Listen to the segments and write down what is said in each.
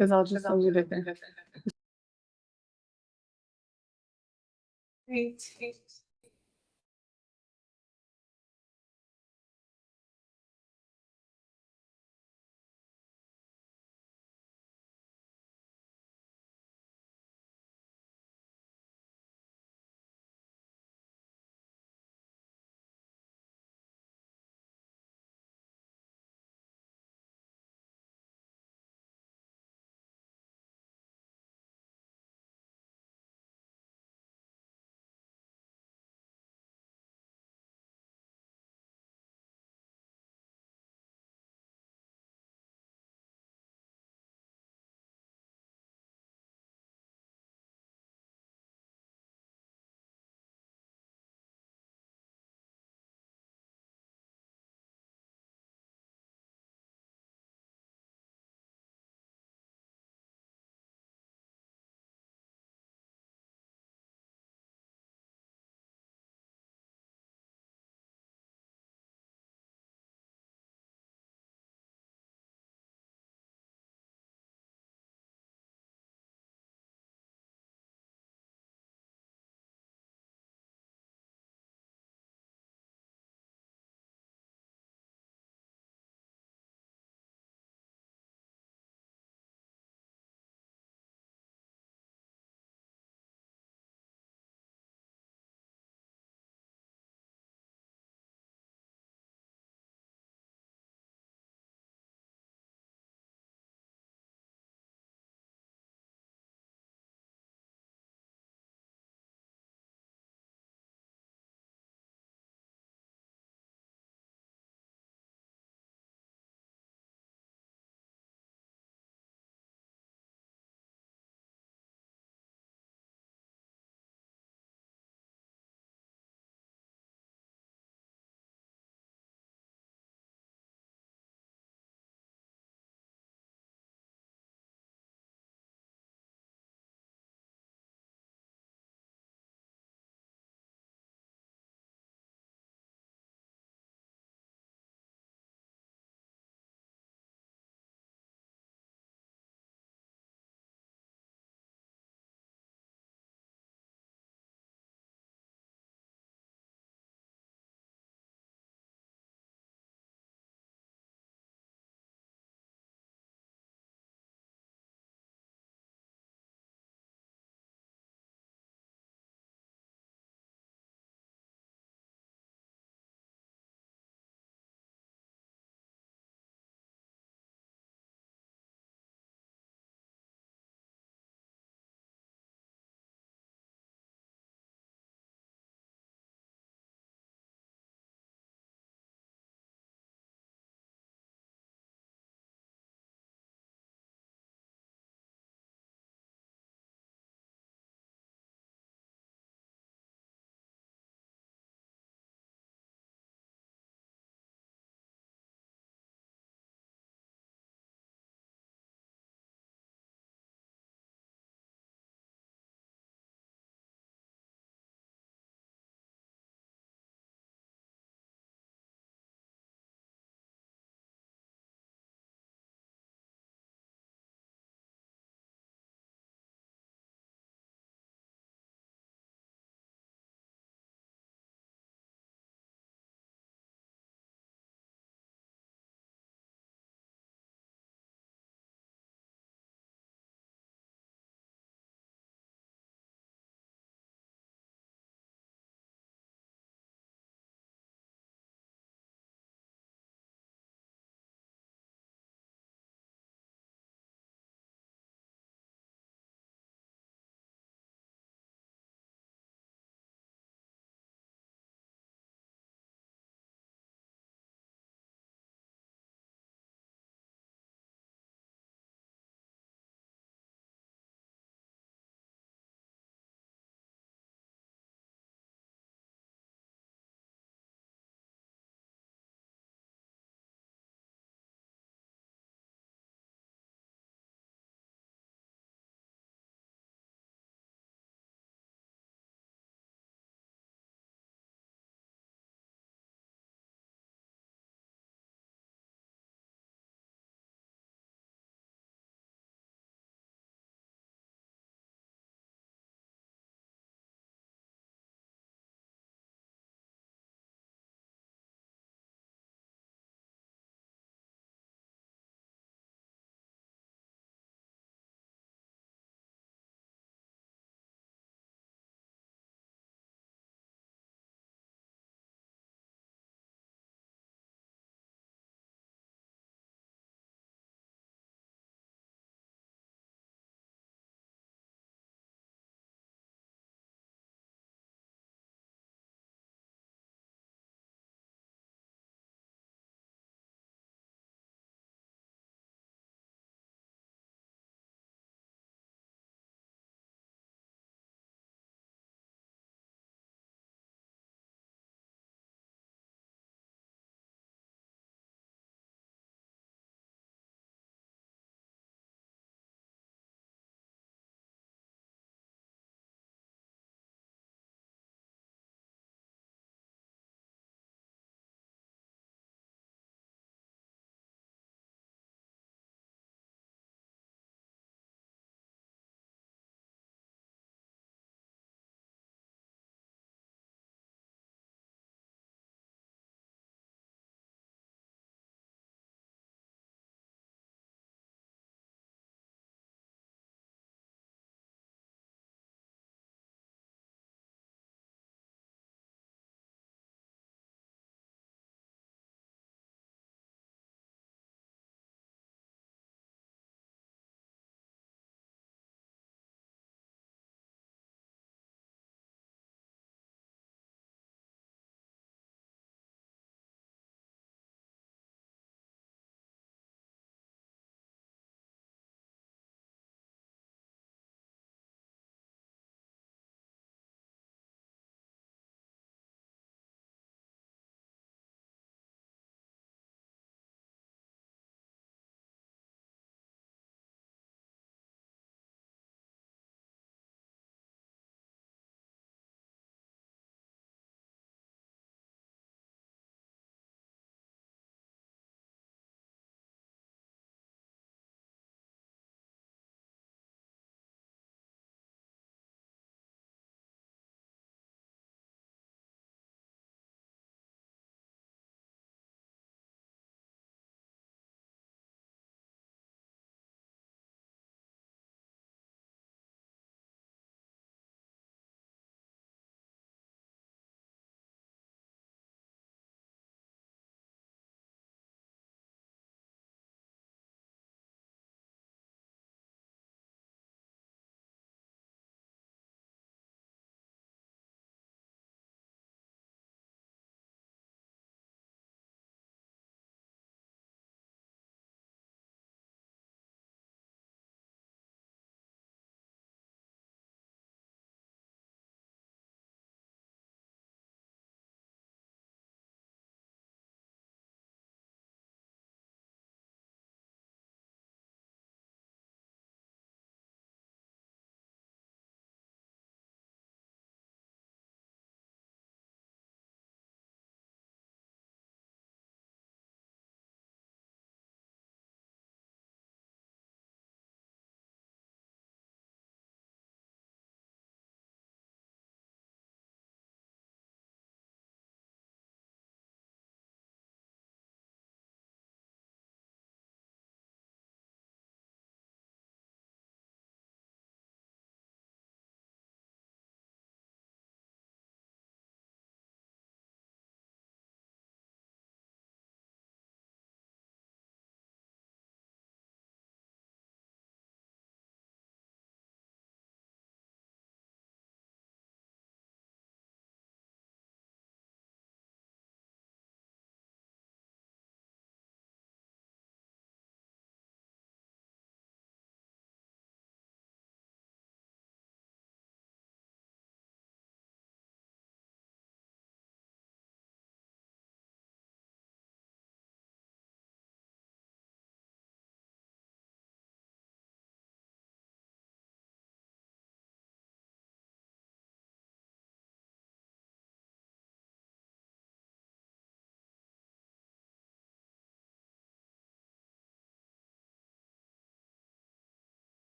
because I'll just leave it there. Great.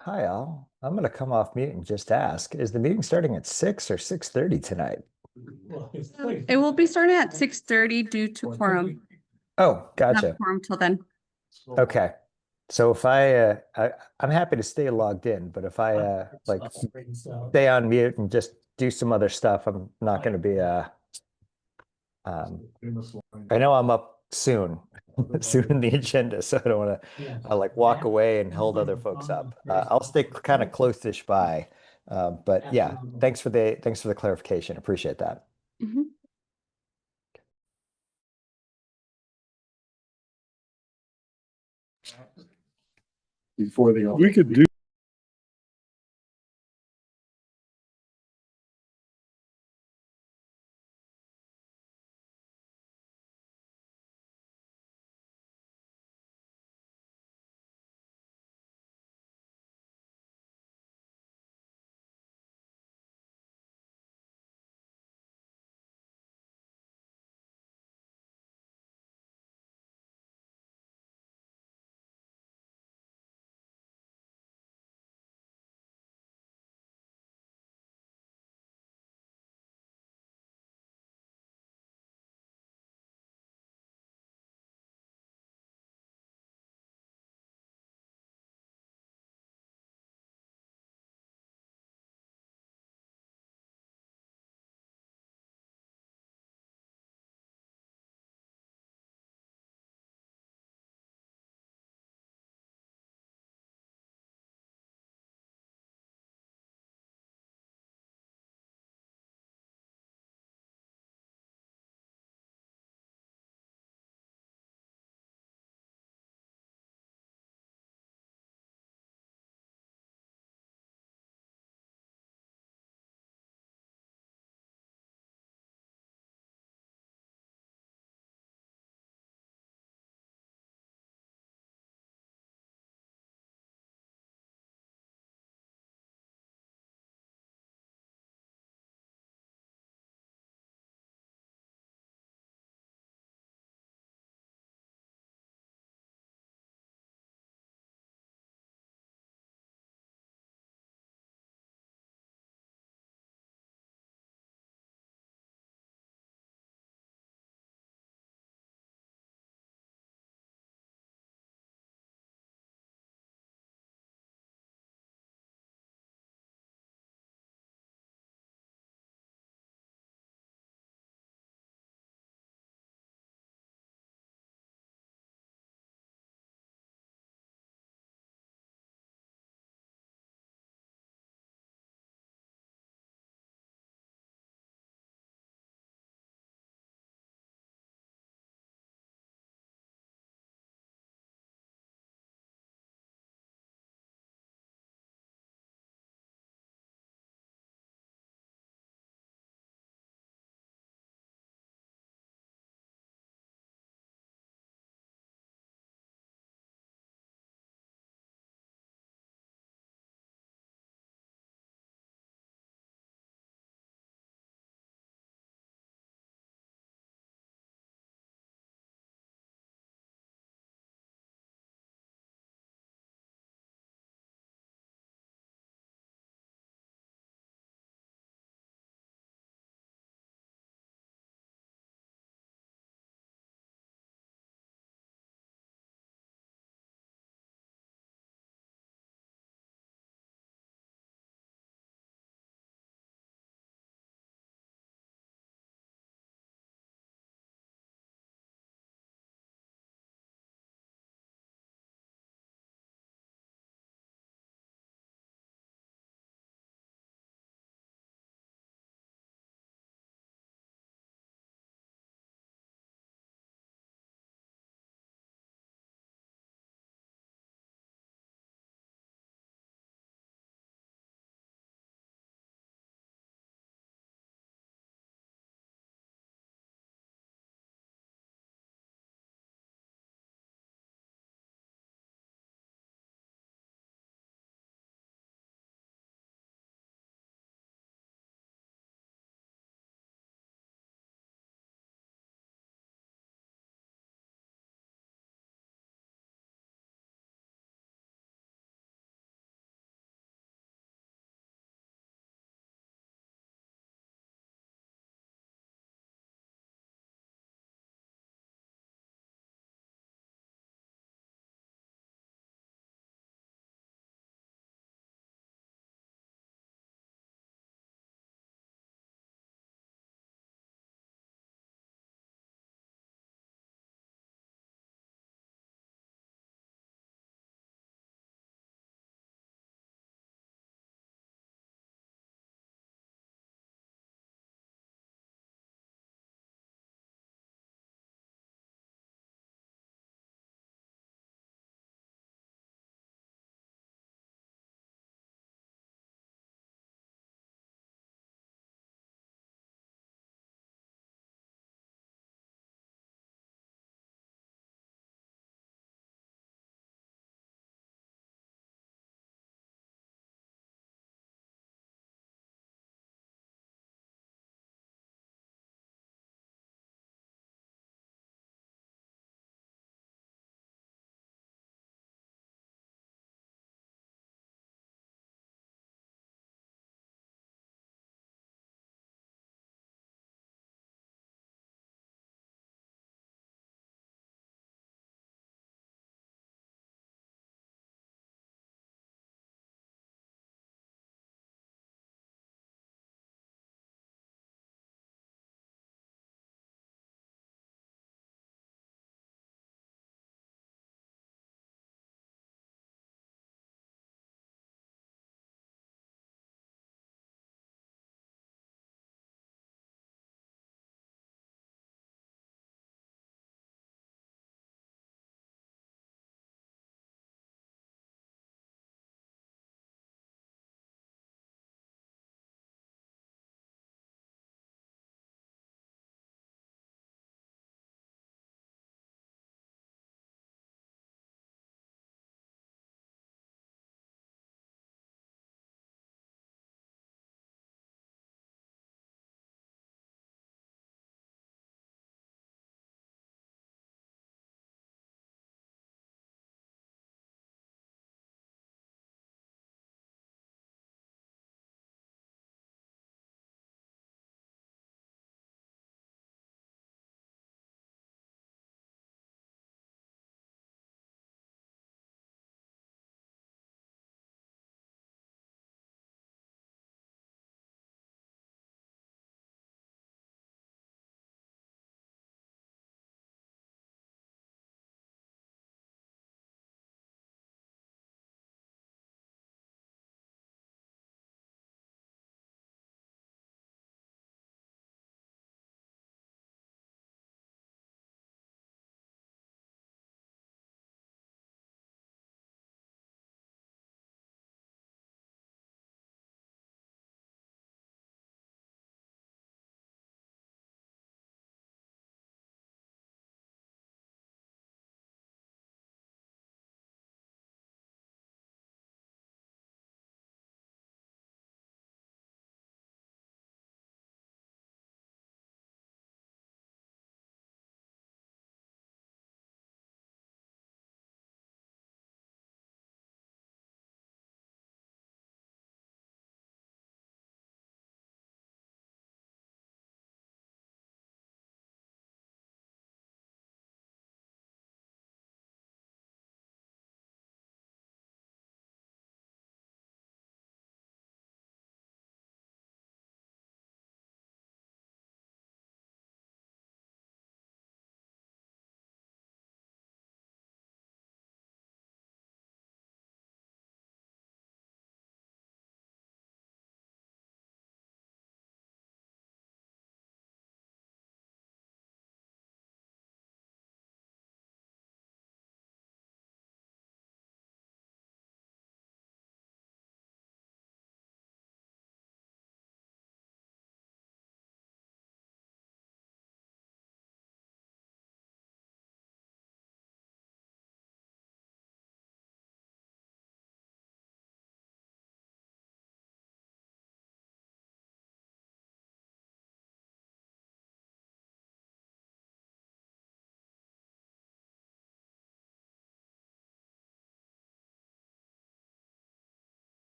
Hi, Al. I'm going to come off mute and just ask, is the meeting starting at 6 or 6:30 tonight? It will be starting at 6:30 due to quorum. Oh, Not gotcha. quorum till then. Okay. So if I'm happy to stay logged in, but if I like stay on mute and just do some other stuff, I'm not going to be um I know I'm up soon, soon in the agenda, so I don't want to like walk away and hold other folks up. I'll stay kind of close-ish by. But yeah, thanks for the clarification. Appreciate that. Mhm. Before the. We could do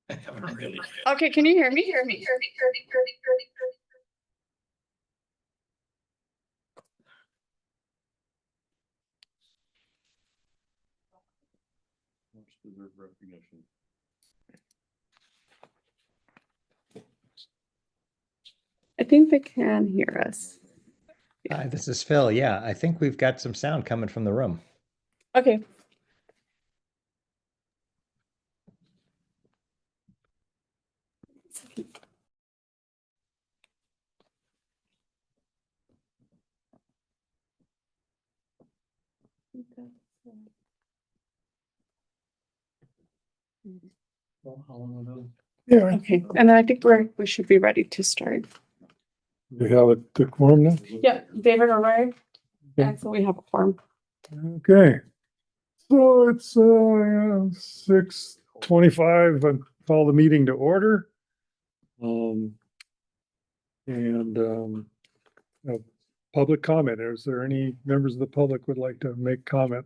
Okay, can you hear me? Deserved recognition. I think they can hear us. Hi, this is Phil. Yeah, I think we've got some sound coming from the room. Okay. Yeah, Okay, and then I think we should be ready to start. we have the quorum now. Yeah, David O'Reilly. Yeah. And so we have a form. Okay. So it's 6:25. I call the meeting to order. And public comment. Is there any members of the public would like to make comment?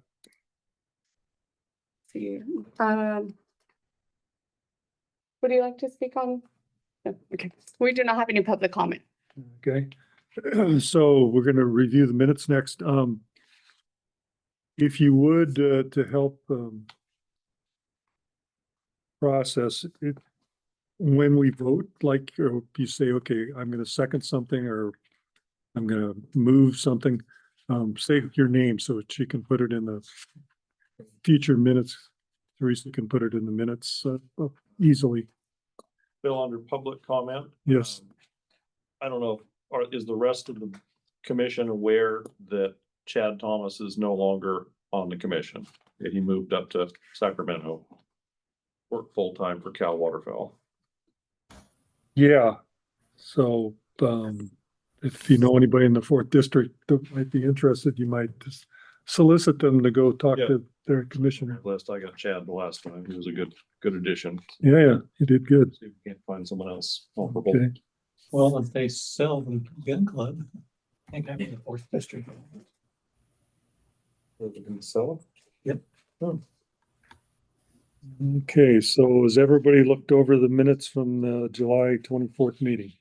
See, would you like to speak on? No, okay, we do not have any public comment. Okay, so we're gonna review the minutes next. If you would, to help process it, when we vote, like, or you say, okay, I'm gonna second something, or I'm gonna move something, say your name so that she can put it in the future minutes. Teresa can put it in the minutes easily. Bill, under public comment. Yes. I don't know, is the rest of the commission aware that Chad Thomas is no longer on the commission? That he moved up to Sacramento, work full-time for Cal Waterfowl. Yeah, so if you know anybody in the fourth district that might be interested, you might just solicit them to go talk Yeah. to their commissioner. Last I got Chad the last time, he was a good addition. Yeah, you did good. See if we can't find someone else comparable. Okay, Well, if they sell the gun club, I think I'm in the fourth district. Sell Yep. okay, so has everybody looked over the minutes from the July 24th meeting?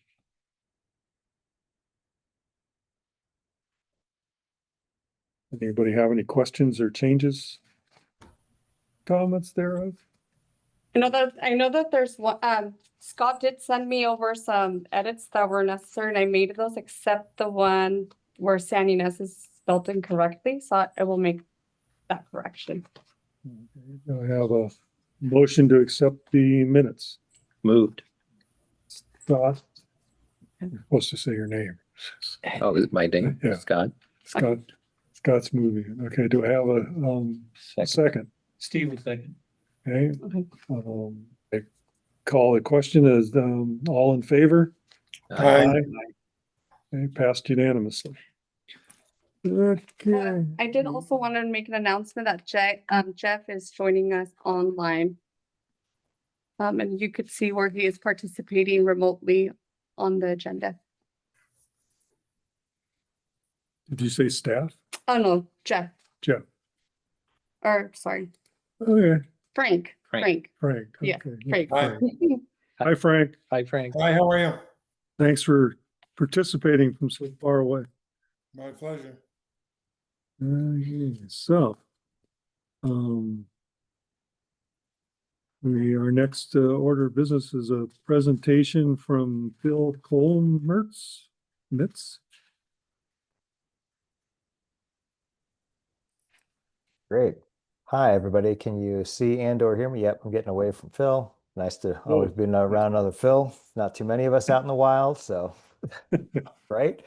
Anybody have any questions or changes? Comments thereof? I know that there's one, Scott did send me over some edits that were necessary and I made those except the one where San Ynez is spelled incorrectly, so I will make that correction. I have a motion to accept the minutes. Moved. Scott? You're supposed to say your name. Oh, is it my name? Yeah. Scott. Scott's moving. Okay, do I have a second? Steve was second. Okay. Okay. I call the question as, all in favor? Okay, passed unanimously. Okay. I did also want to make an announcement that Jeff is joining us online. And you could see where he is participating remotely on the agenda. Did you say staff? Oh, no, Jeff, Jeff. or sorry, Okay, Frank. Frank. Frank. Yeah, Okay. Frank. Hi, Frank. Hi, Frank. Hi, how are you? Thanks for participating from so far away. My pleasure. So, our next order of business is a presentation from Phil Colmertz. Great. Hi, everybody. Can you see and or hear me? Yep, I'm getting away from Phil. Nice to always be around another Phil. Not too many of us out in the wild, so right.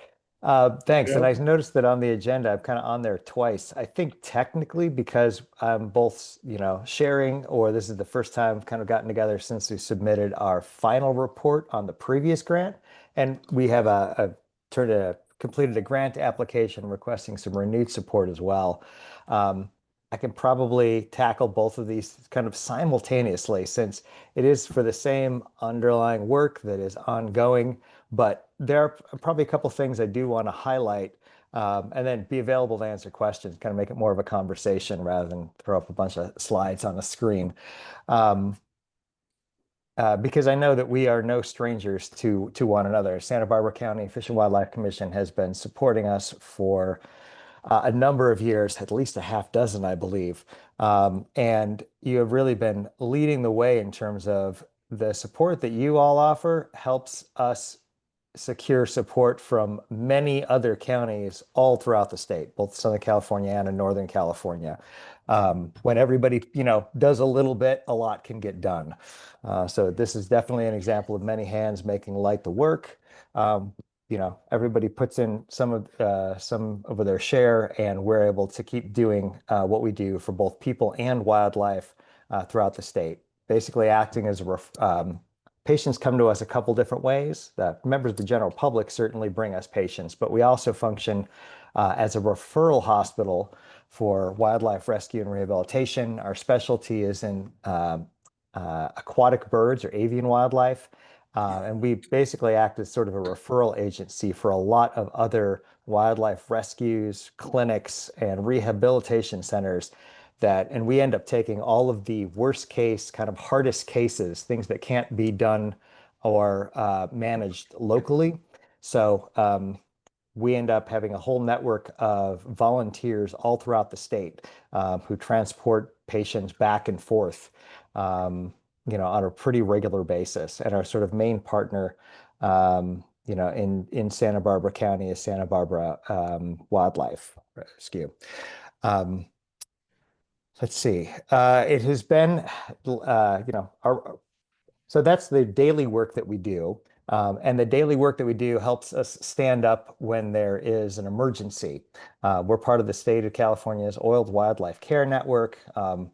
Thanks. And I noticed that on the agenda, I'm kind of on there twice. I think technically because I'm both, sharing, or this is the first time I've kind of gotten together since we submitted our final report on the previous grant. And we have completed a grant application requesting some renewed support as well. I can probably tackle both of these kind of simultaneously since it is for the same underlying work that is ongoing, but there are probably a couple things I do want to highlight and then be available to answer questions, kind of make it more of a conversation rather than throw up a bunch of slides on a screen. because I know that we are no strangers to one another. Santa Barbara County Fish and Wildlife Commission has been supporting us for a number of years, at least a half dozen, I believe. And you have really been leading the way in terms of the support that you all offer helps us secure support from many other counties all throughout the state, both Southern California and in Northern California. When everybody, does a little bit, a lot can get done. So this is definitely an example of many hands making light the work. Everybody puts in some of their share, and we're able to keep doing what we do for both people and wildlife throughout the state. Basically acting as patients come to us a couple different ways. The members of the general public certainly bring us patients, but we also function as a referral hospital for wildlife rescue and rehabilitation. Our specialty is in aquatic birds or avian wildlife. And we basically act as sort of a referral agency for a lot of other wildlife rescues, clinics, and rehabilitation centers and we end up taking all of the worst case, kind of hardest cases, things that can't be done or managed locally. So we end up having a whole network of volunteers all throughout the state who transport patients back and forth, on a pretty regular basis. And our sort of main partner, in Santa Barbara County is Santa Barbara Wildlife Rescue. Let's see. It has been, so that's the daily work that we do. And the daily work that we do helps us stand up when there is an emergency. We're part of the state of California's Oiled Wildlife Care Network.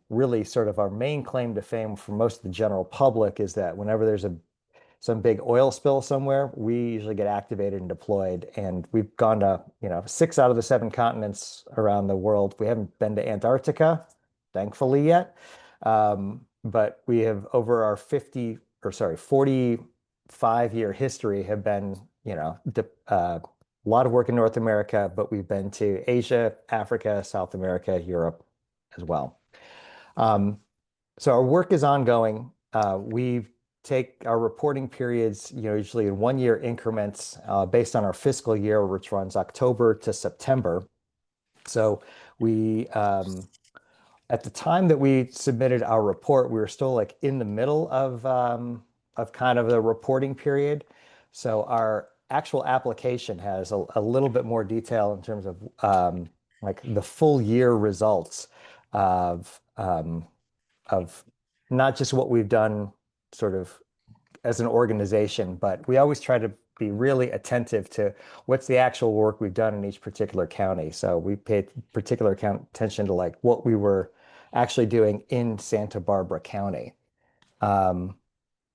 Really sort of our main claim to fame for most of the general public is that whenever there's some big oil spill somewhere, we usually get activated and deployed. And we've gone to, 6 out of the 7 continents around the world. We haven't been to Antarctica, thankfully yet. But we have over our 45-year history have been, a lot of work in North America, but we've been to Asia, Africa, South America, Europe as well. So our work is ongoing. We take our reporting periods, usually in 1-year increments based on our fiscal year, which runs October to September. So we, at the time that we submitted our report, we were still like in the middle of kind of the reporting period. So our actual application has a little bit more detail in terms of like the full year results of not just what we've done sort of as an organization, but we always try to be really attentive to what's the actual work we've done in each particular county. So we paid particular attention to like what we were actually doing in Santa Barbara County. And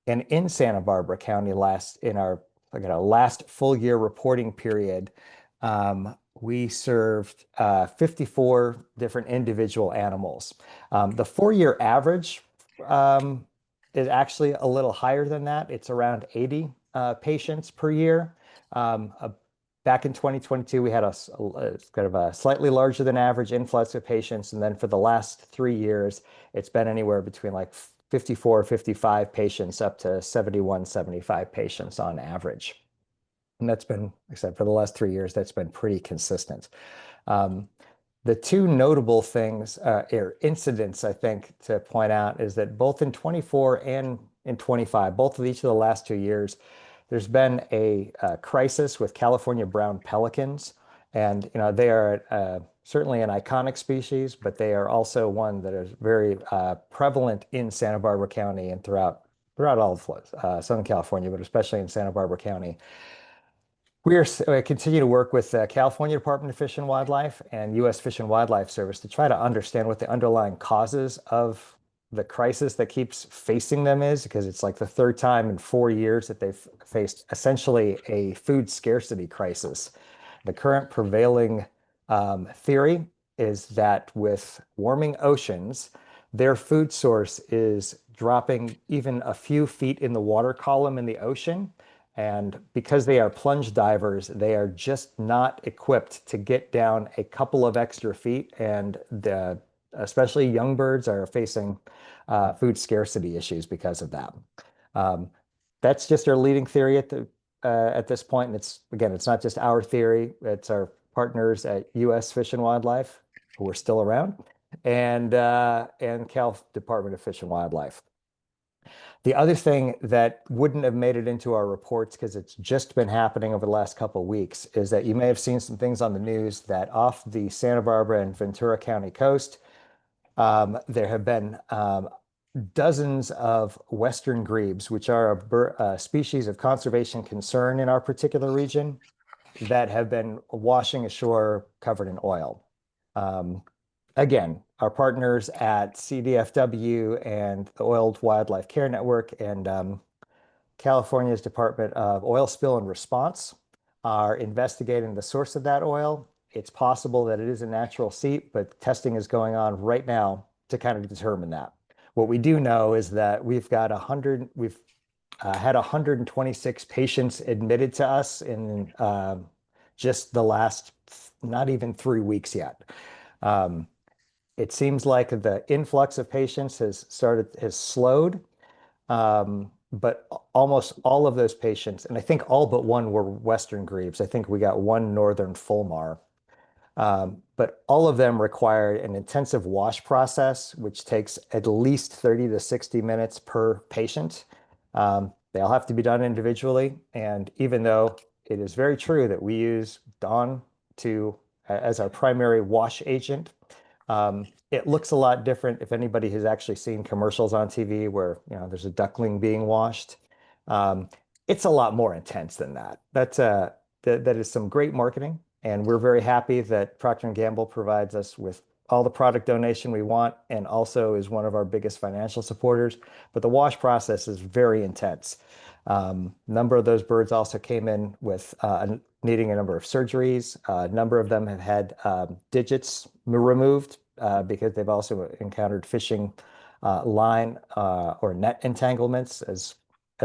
in Santa Barbara County, in our last full year reporting period, we served 54 different individual animals. The 4-year average is actually a little higher than that. It's around 80 patients per year. Back in 2022, we had kind of a slightly larger than average influx of patients. And then for the last 3 years, it's been anywhere between like 54, 55 patients up to 71, 75 patients on average. And that's been, except for the last 3 years, that's been pretty consistent. The two notable things, or incidents, I think, to point out is that both in 24 and in 25, both of each of the last 2 years, there's been a crisis with California brown pelicans. And, they are certainly an iconic species, but they are also one that is very prevalent in Santa Barbara County and throughout all of Southern California, but especially in Santa Barbara County. We continue to work with the California Department of Fish and Wildlife and U.S. Fish and Wildlife Service to try to understand what the underlying causes of the crisis that keeps facing them is, because it's like the 3rd time in 4 years that they've faced essentially a food scarcity crisis. The current prevailing theory is that with warming oceans, their food source is dropping even a few feet in the water column in the ocean. And because they are plunge divers, they are just not equipped to get down a couple of extra feet. And especially young birds are facing food scarcity issues because of that. That's just our leading theory at this point. And it's not just our theory. It's our partners at U.S. Fish and Wildlife, who are still around, and Cal Department of Fish and Wildlife. The other thing that wouldn't have made it into our reports because it's just been happening over the last couple of weeks is that you may have seen some things on the news that off the Santa Barbara and Ventura County coast, there have been dozens of western grebes, which are a species of conservation concern in our particular region, that have been washing ashore covered in oil. Again, our partners at CDFW and the Oiled Wildlife Care Network and California's Department of Oil Spill and Response are investigating the source of that oil. It's possible that it is a natural seep, but testing is going on right now to kind of determine that. What we do know is that we've had 126 patients admitted to us in just the last not even 3 weeks yet. It seems like the influx of patients has slowed, but almost all of those patients, and I think all but one were western grebes. I think we got one northern fulmar. But all of them require an intensive wash process, which takes at least 30 to 60 minutes per patient. They all have to be done individually. And even though it is very true that we use Dawn as our primary wash agent, it looks a lot different if anybody has actually seen commercials on TV where there's a duckling being washed. It's a lot more intense than that. That is some great marketing. And we're very happy that Procter & Gamble provides us with all the product donation we want and also is one of our biggest financial supporters. But the wash process is very intense. A number of those birds also came in with needing a number of surgeries. A number of them have had digits removed because they've also encountered fishing line or net entanglements as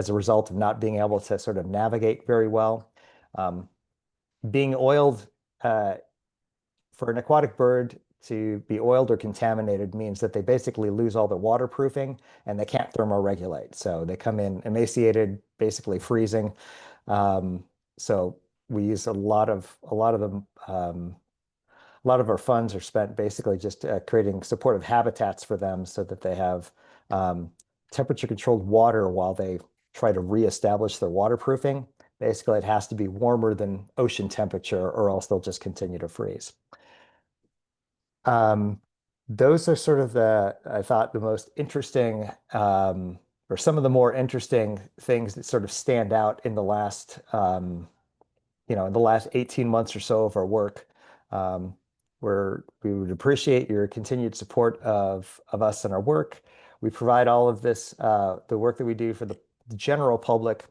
a result of not being able to sort of navigate very well. Being oiled for an aquatic bird to be oiled or contaminated means that they basically lose all their waterproofing and they can't thermoregulate. So they come in emaciated, basically freezing. So we use a lot of them. A lot of our funds are spent basically just creating supportive habitats for them so that they have temperature controlled water while they try to reestablish their waterproofing. Basically, it has to be warmer than ocean temperature or else they'll just continue to freeze. Those are sort of I thought, the most interesting or some of the more interesting things that sort of stand out in the last, in the last 18 months or so of our work. We would appreciate your continued support of us and our work. We provide all of this, the work that we do for the general public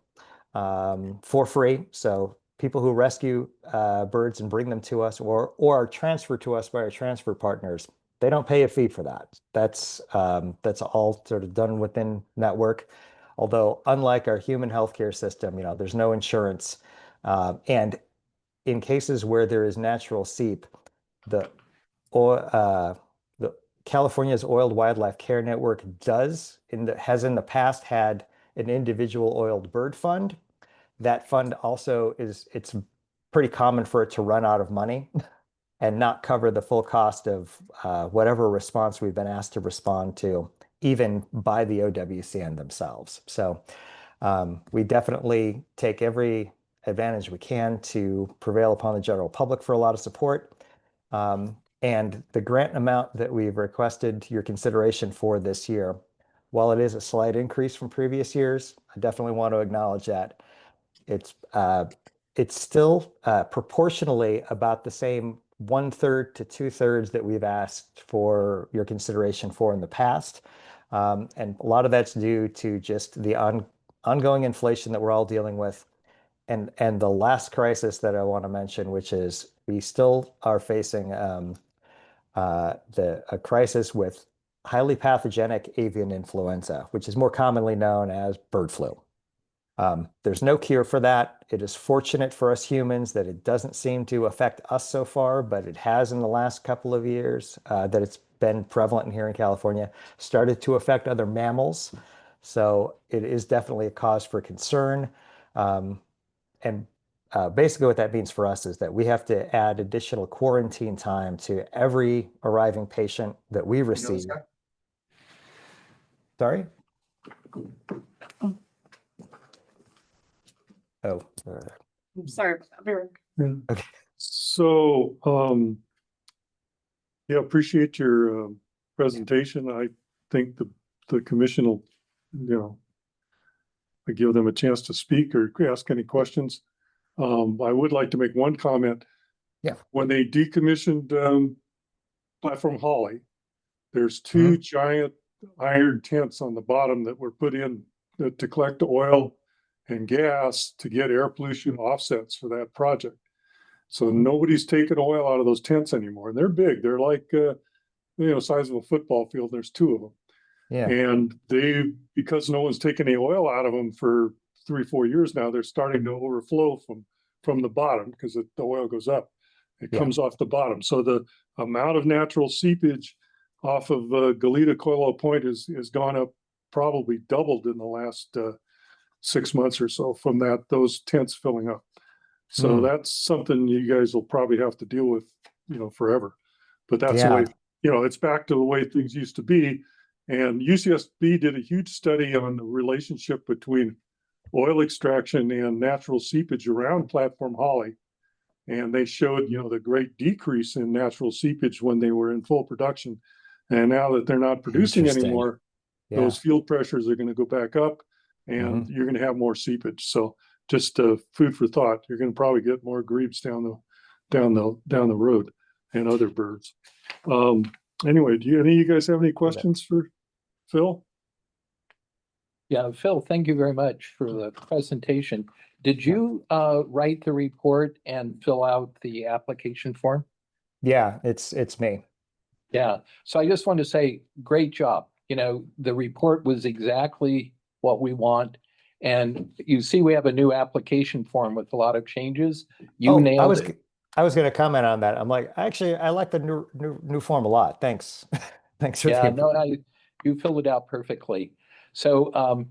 for free. So people who rescue birds and bring them to us or are transferred to us by our transfer partners, they don't pay a fee for that. That's all sort of done within network. Although unlike our human healthcare system, there's no insurance. And in cases where there is natural seep, the California's Oiled Wildlife Care Network has in the past had an individual oiled bird fund. That fund also it's pretty common for it to run out of money and not cover the full cost of whatever response we've been asked to respond to, even by the OWCN themselves. So we definitely take every advantage we can to prevail upon the general public for a lot of support. And the grant amount that we've requested your consideration for this year, while it is a slight increase from previous years, I definitely want to acknowledge that it's still proportionally about the same 1/3 to 2/3 that we've asked for your consideration for in the past. And a lot of that's due to just the ongoing inflation that we're all dealing with. And the last crisis that I want to mention, which is we still are facing a crisis with highly pathogenic avian influenza, which is more commonly known as bird flu. There's no cure for that. It is fortunate for us humans that it doesn't seem to affect us so far, but it has in the last couple of years that it's been prevalent here in California, started to affect other mammals. So it is definitely a cause for concern. And basically what that means for us is that we have to add additional quarantine time to every arriving patient that we receive. Sorry? Oh, Sorry, So, yeah, appreciate your presentation. I think the commission will, give them a chance to speak or ask any questions. I would like to make one comment. Yeah. When they decommissioned Platform Holly, there's two giant iron tents on the bottom that were put in to collect the oil and gas to get air pollution offsets for that project. So nobody's taking oil out of those tents anymore. And they're big. They're like, size of a football field. There's two of them. yeah. And because no one's taken any oil out of them for 3-4 years now, they're starting to overflow from the bottom because the oil goes up. It comes off the bottom. So the amount of natural seepage off of Goleta Coelho Point has gone up, probably doubled in the last 6 months or so from those tents filling up. So that's something you guys will probably have to deal with, forever. But that's the way, it's back to the way things used to be. And UCSB did a huge study on the relationship between oil extraction and natural seepage around Platform Holly. And they showed, the great decrease in natural seepage when they were in full production. And now that they're not producing anymore, those field pressures are going to go back up and you're going to have more seepage. So just food for thought. You're going to probably get more grebes down the road and other birds. Anyway, do any of you guys have any questions for Phil? Yeah, Phil, thank you very much for the presentation. Did you write the report and fill out the application form? Yeah, it's me. Yeah, so I just want to say, great job. The report was exactly what we want. And you see, we have a new application form with a lot of changes. You nailed it. I was going to comment on that. I'm like, actually, I like the new form a lot. Thanks. Thanks for you filled it out perfectly. So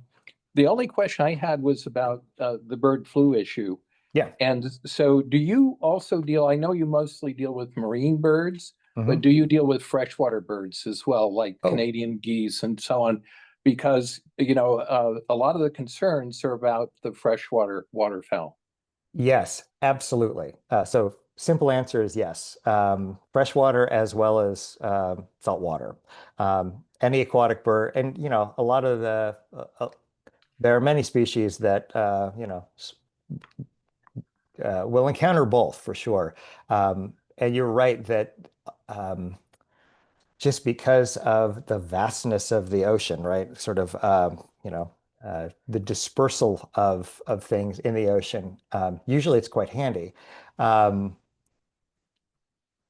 the only question I had was about the bird flu issue. Yeah. And so do you also I know you mostly deal with marine birds, but do you deal with freshwater birds as well, like Canadian geese and so on? Because, a lot of the concerns are about the freshwater waterfowl. Yes, absolutely. So simple answer is yes. Freshwater as well as saltwater. Any aquatic bird, and a lot of there are many species that will encounter both for sure. And you're right that just because of the vastness of the ocean, right? Sort of the dispersal of things in the ocean. Usually it's quite handy.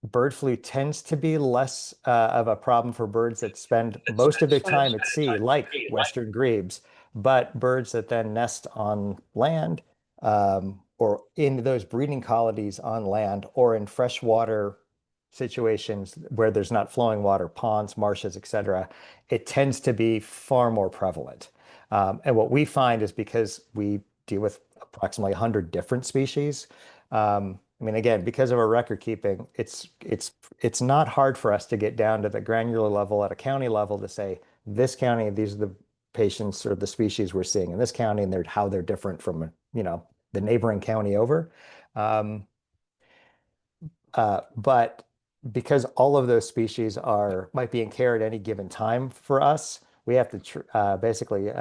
Bird flu tends to be less of a problem for birds that spend most of their time at sea, like western grebes, but birds that then nest on land or in those breeding colonies on land or in freshwater situations where there's not flowing water, ponds, marshes, etc., it tends to be far more prevalent. And what we find is because we deal with approximately 100 different species. Again, because of our record keeping, it's not hard for us to get down to the granular level at a county level to say, this county, these are the patients or the species we're seeing in this county, and how they're different from, the neighboring county over. But because all of those species might be in care at any given time for us, we have to basically,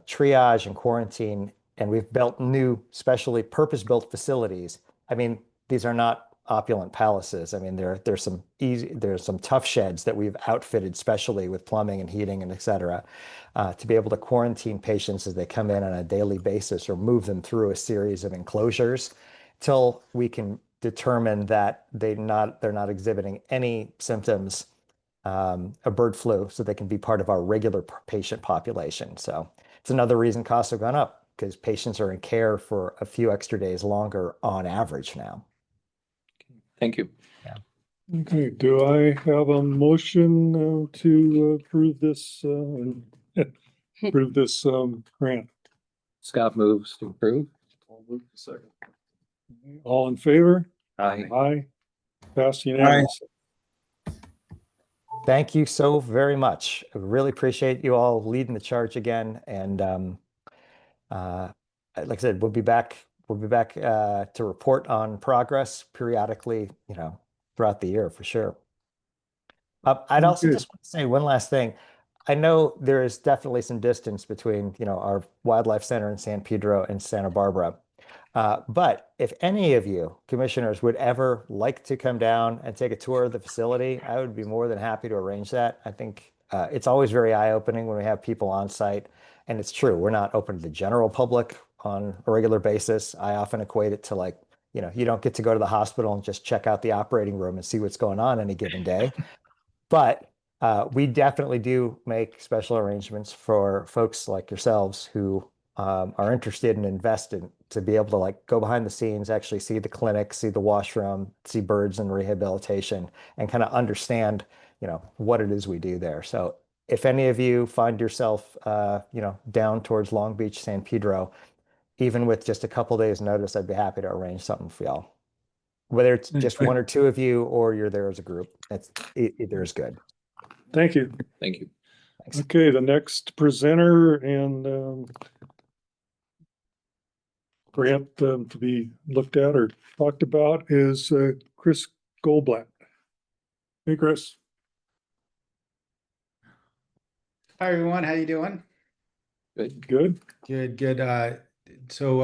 triage and quarantine, and we've built new specially purpose-built facilities. These are not opulent palaces. There's some tough sheds that we've outfitted specially with plumbing and heating and et cetera, to be able to quarantine patients as they come in on a daily basis or move them through a series of enclosures till we can determine that they're not exhibiting any symptoms of bird flu, so they can be part of our regular patient population. So it's another reason costs have gone up, because patients are in care for a few extra days longer on average now. Thank you. Okay, do I have a motion to approve this approve this grant? Scott moves to approve. I'll move to second. All in favor? Aye. Aye. Passed unanimously. Thank you so very much. I really appreciate you all leading the charge again. And like I said, we'll be back to report on progress periodically, throughout the year for sure. I'd also Good. just want to say one last thing. I know there is definitely some distance between, our wildlife center in San Pedro and Santa Barbara. But if any of you commissioners would ever like to come down and take a tour of the facility, I would be more than happy to arrange that. I think it's always very eye-opening when we have people on site. And it's true, we're not open to the general public on a regular basis. I often equate it to like, you don't get to go to the hospital and just check out the operating room and see what's going on any given day. But we definitely do make special arrangements for folks like yourselves who are interested and invested to be able to like go behind the scenes, actually see the clinic, see the washroom, see birds and rehabilitation, and kind of understand, what it is we do there. So if any of you find yourself, down towards Long Beach, San Pedro, even with just a couple days notice, I'd be happy to arrange something for y'all. Whether it's just one or two of you or you're there as a group, either is good. Thank you. Thank you. Thanks. Okay, the next presenter and grant to be looked at or talked about is Chris Goldblatt. Hey, Chris. Hi, everyone. How you doing? Good. Good. Good. So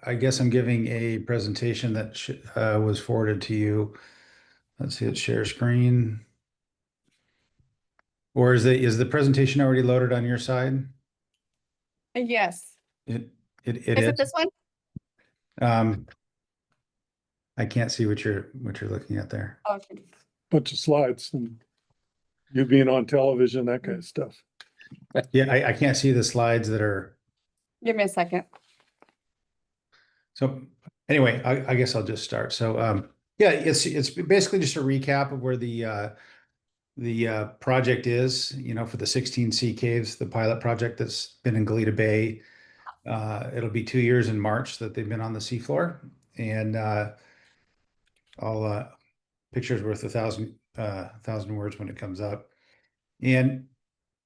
I guess I'm giving a presentation that was forwarded to you. Let's see, it share screen. Or is the presentation already loaded on your side? Yes. It Is it this one? I can't see what you're looking at there. Okay. Bunch of slides and you being on television, that kind of stuff. Yeah, I can't see the slides that are. Give me a second. So anyway, I guess I'll just start. So yeah, it's basically just a recap of where the project is, for the 16 sea caves, the pilot project that's been in Goleta Bay. It'll be 2 years in March that they've been on the seafloor, and all pictures worth 1,000 words when it comes up. And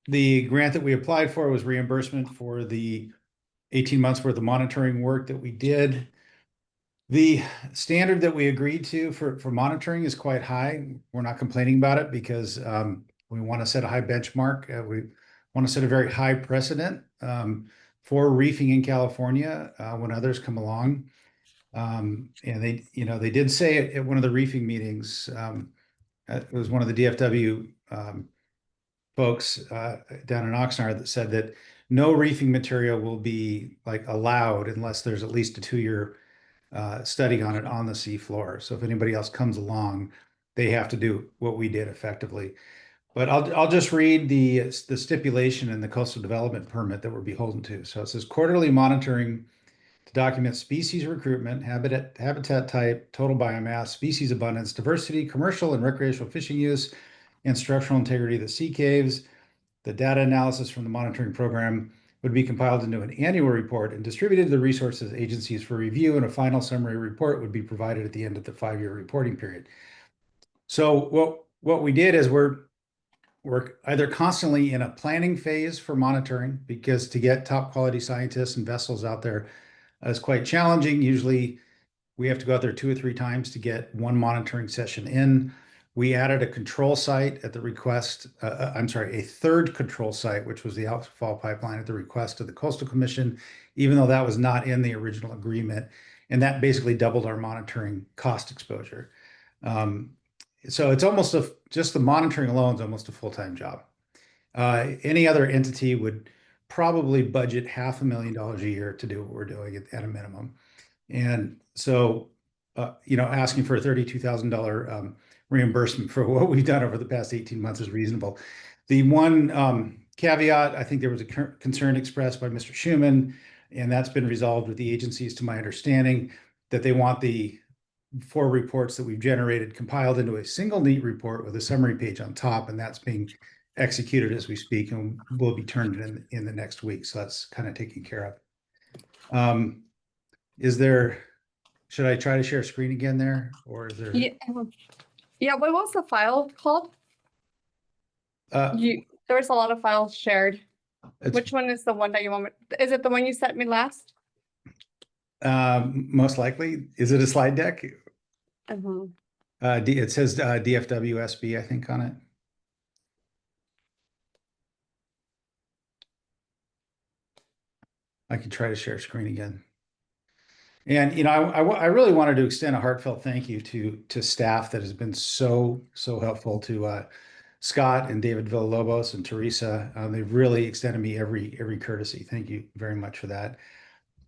the grant that we applied for was reimbursement for the 18 months worth of monitoring work that we did. The standard that we agreed to for monitoring is quite high. We're not complaining about it because we want to set a high benchmark. We want to set a very high precedent for reefing in California when others come along. And they did say at one of the reefing meetings, it was one of the DFW folks down in Oxnard that said that no reefing material will be like allowed unless there's at least a 2-year study on it on the seafloor. So if anybody else comes along, they have to do what we did effectively. But I'll just read the stipulation in the coastal development permit that we're beholden to. So it says quarterly monitoring to document species recruitment, habitat type, total biomass, species abundance, diversity, commercial and recreational fishing use, and structural integrity of the sea caves. The data analysis from the monitoring program would be compiled into an annual report and distributed to the resources agencies for review, and a final summary report would be provided at the end of the 5-year reporting period. So what we did is we're either constantly in a planning phase for monitoring, because to get top quality scientists and vessels out there is quite challenging. Usually we have to go out there 2 or 3 times to get one monitoring session in. We added a control site at the request, a third control site, which was the outfall pipeline at the request of the Coastal Commission, even though that was not in the original agreement. And that basically doubled our monitoring cost exposure. So it's almost just the monitoring alone is almost a full-time job. Any other entity would probably budget $500,000 a year to do what we're doing at a minimum. And so, asking for a $32,000 reimbursement for what we've done over the past 18 months is reasonable. The one caveat, I think there was a concern expressed by Mr. Schuman, and that's been resolved with the agencies, to my understanding, that they want the 4 reports that we've generated compiled into a single neat report with a summary page on top, and that's being executed as we speak and will be turned in the next week. So that's kind of taken care of. Should I try to share screen again there, or is there? Yeah, what was the file called? Uh, There was a lot of files shared. it's, Which one is the one that you want? Is it the one you sent me last? most likely, is it a slide deck? Uh-huh. It says DFW SB, I think, on it. I can try to share screen again. And, you know, I really wanted to extend a heartfelt thank you to staff that has been so helpful, to Scott and David Villalobos and Teresa. They've really extended me every courtesy. Thank you very much for that.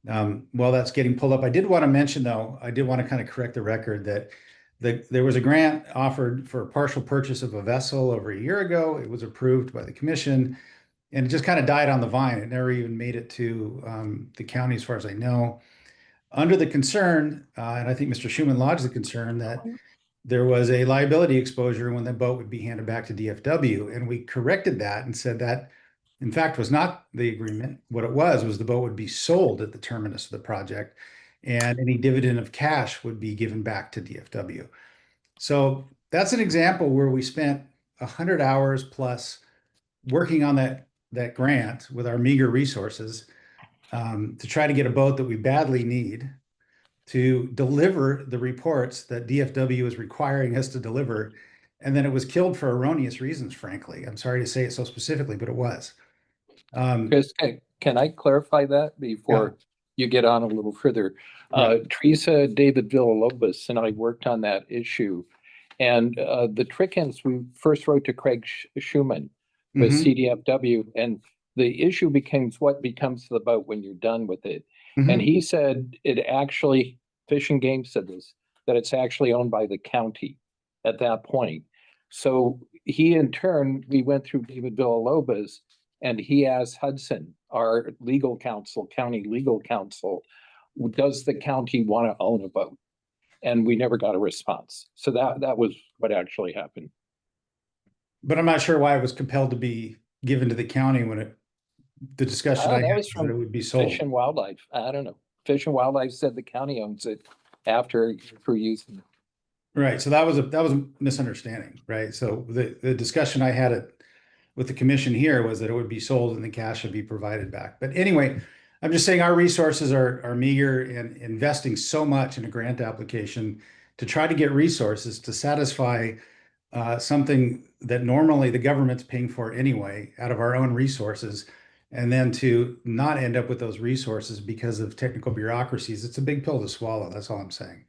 While that's getting pulled up, I did want to mention, though, I did want to kind of correct the record that there was a grant offered for partial purchase of a vessel over a year ago. It was approved by the commission, and it just kind of died on the vine. It never even made it to the county, as far as I know. Under the concern, and I think Mr. Schuman lodged the concern, that there was a liability exposure when the boat would be handed back to DFW. And we corrected that and said that, in fact, was not the agreement. What it was the boat would be sold at the terminus of the project, and any dividend of cash would be given back to DFW. So that's an example where we spent 100 hours plus working on that grant with our meager resources, to try to get a boat that we badly need to deliver the reports that DFW is requiring us to deliver. And then it was killed for erroneous reasons, frankly. I'm sorry to say it so specifically, but it was. Chris, can I clarify that before you get on a little further? Teresa, David Villalobos, and I worked on that issue. And the Trickens, we first wrote to Craig Schuman with CDFW, and the issue becomes what becomes the boat when you're done with it. And he said it actually, Fish and Game said this, that it's actually owned by the county at that point. So he, in turn, we went through David Villalobos, and he asked Hudson, our legal counsel, county legal counsel, does the county want to own a boat? And we never got a response. So that was what actually happened. But I'm not sure why it was compelled to be given to the county when the discussion I had was that it would be sold. Fish and Wildlife. I don't know. Fish and Wildlife said the county owns it after for using it. Right. So that was a misunderstanding, right? So the discussion I had with the commission here was that it would be sold and the cash would be provided back. But anyway, I'm just saying our resources are meager, and investing so much in a grant application to try to get resources to satisfy something that normally the government's paying for anyway out of our own resources, and then to not end up with those resources because of technical bureaucracies. It's a big pill to swallow. That's all I'm saying.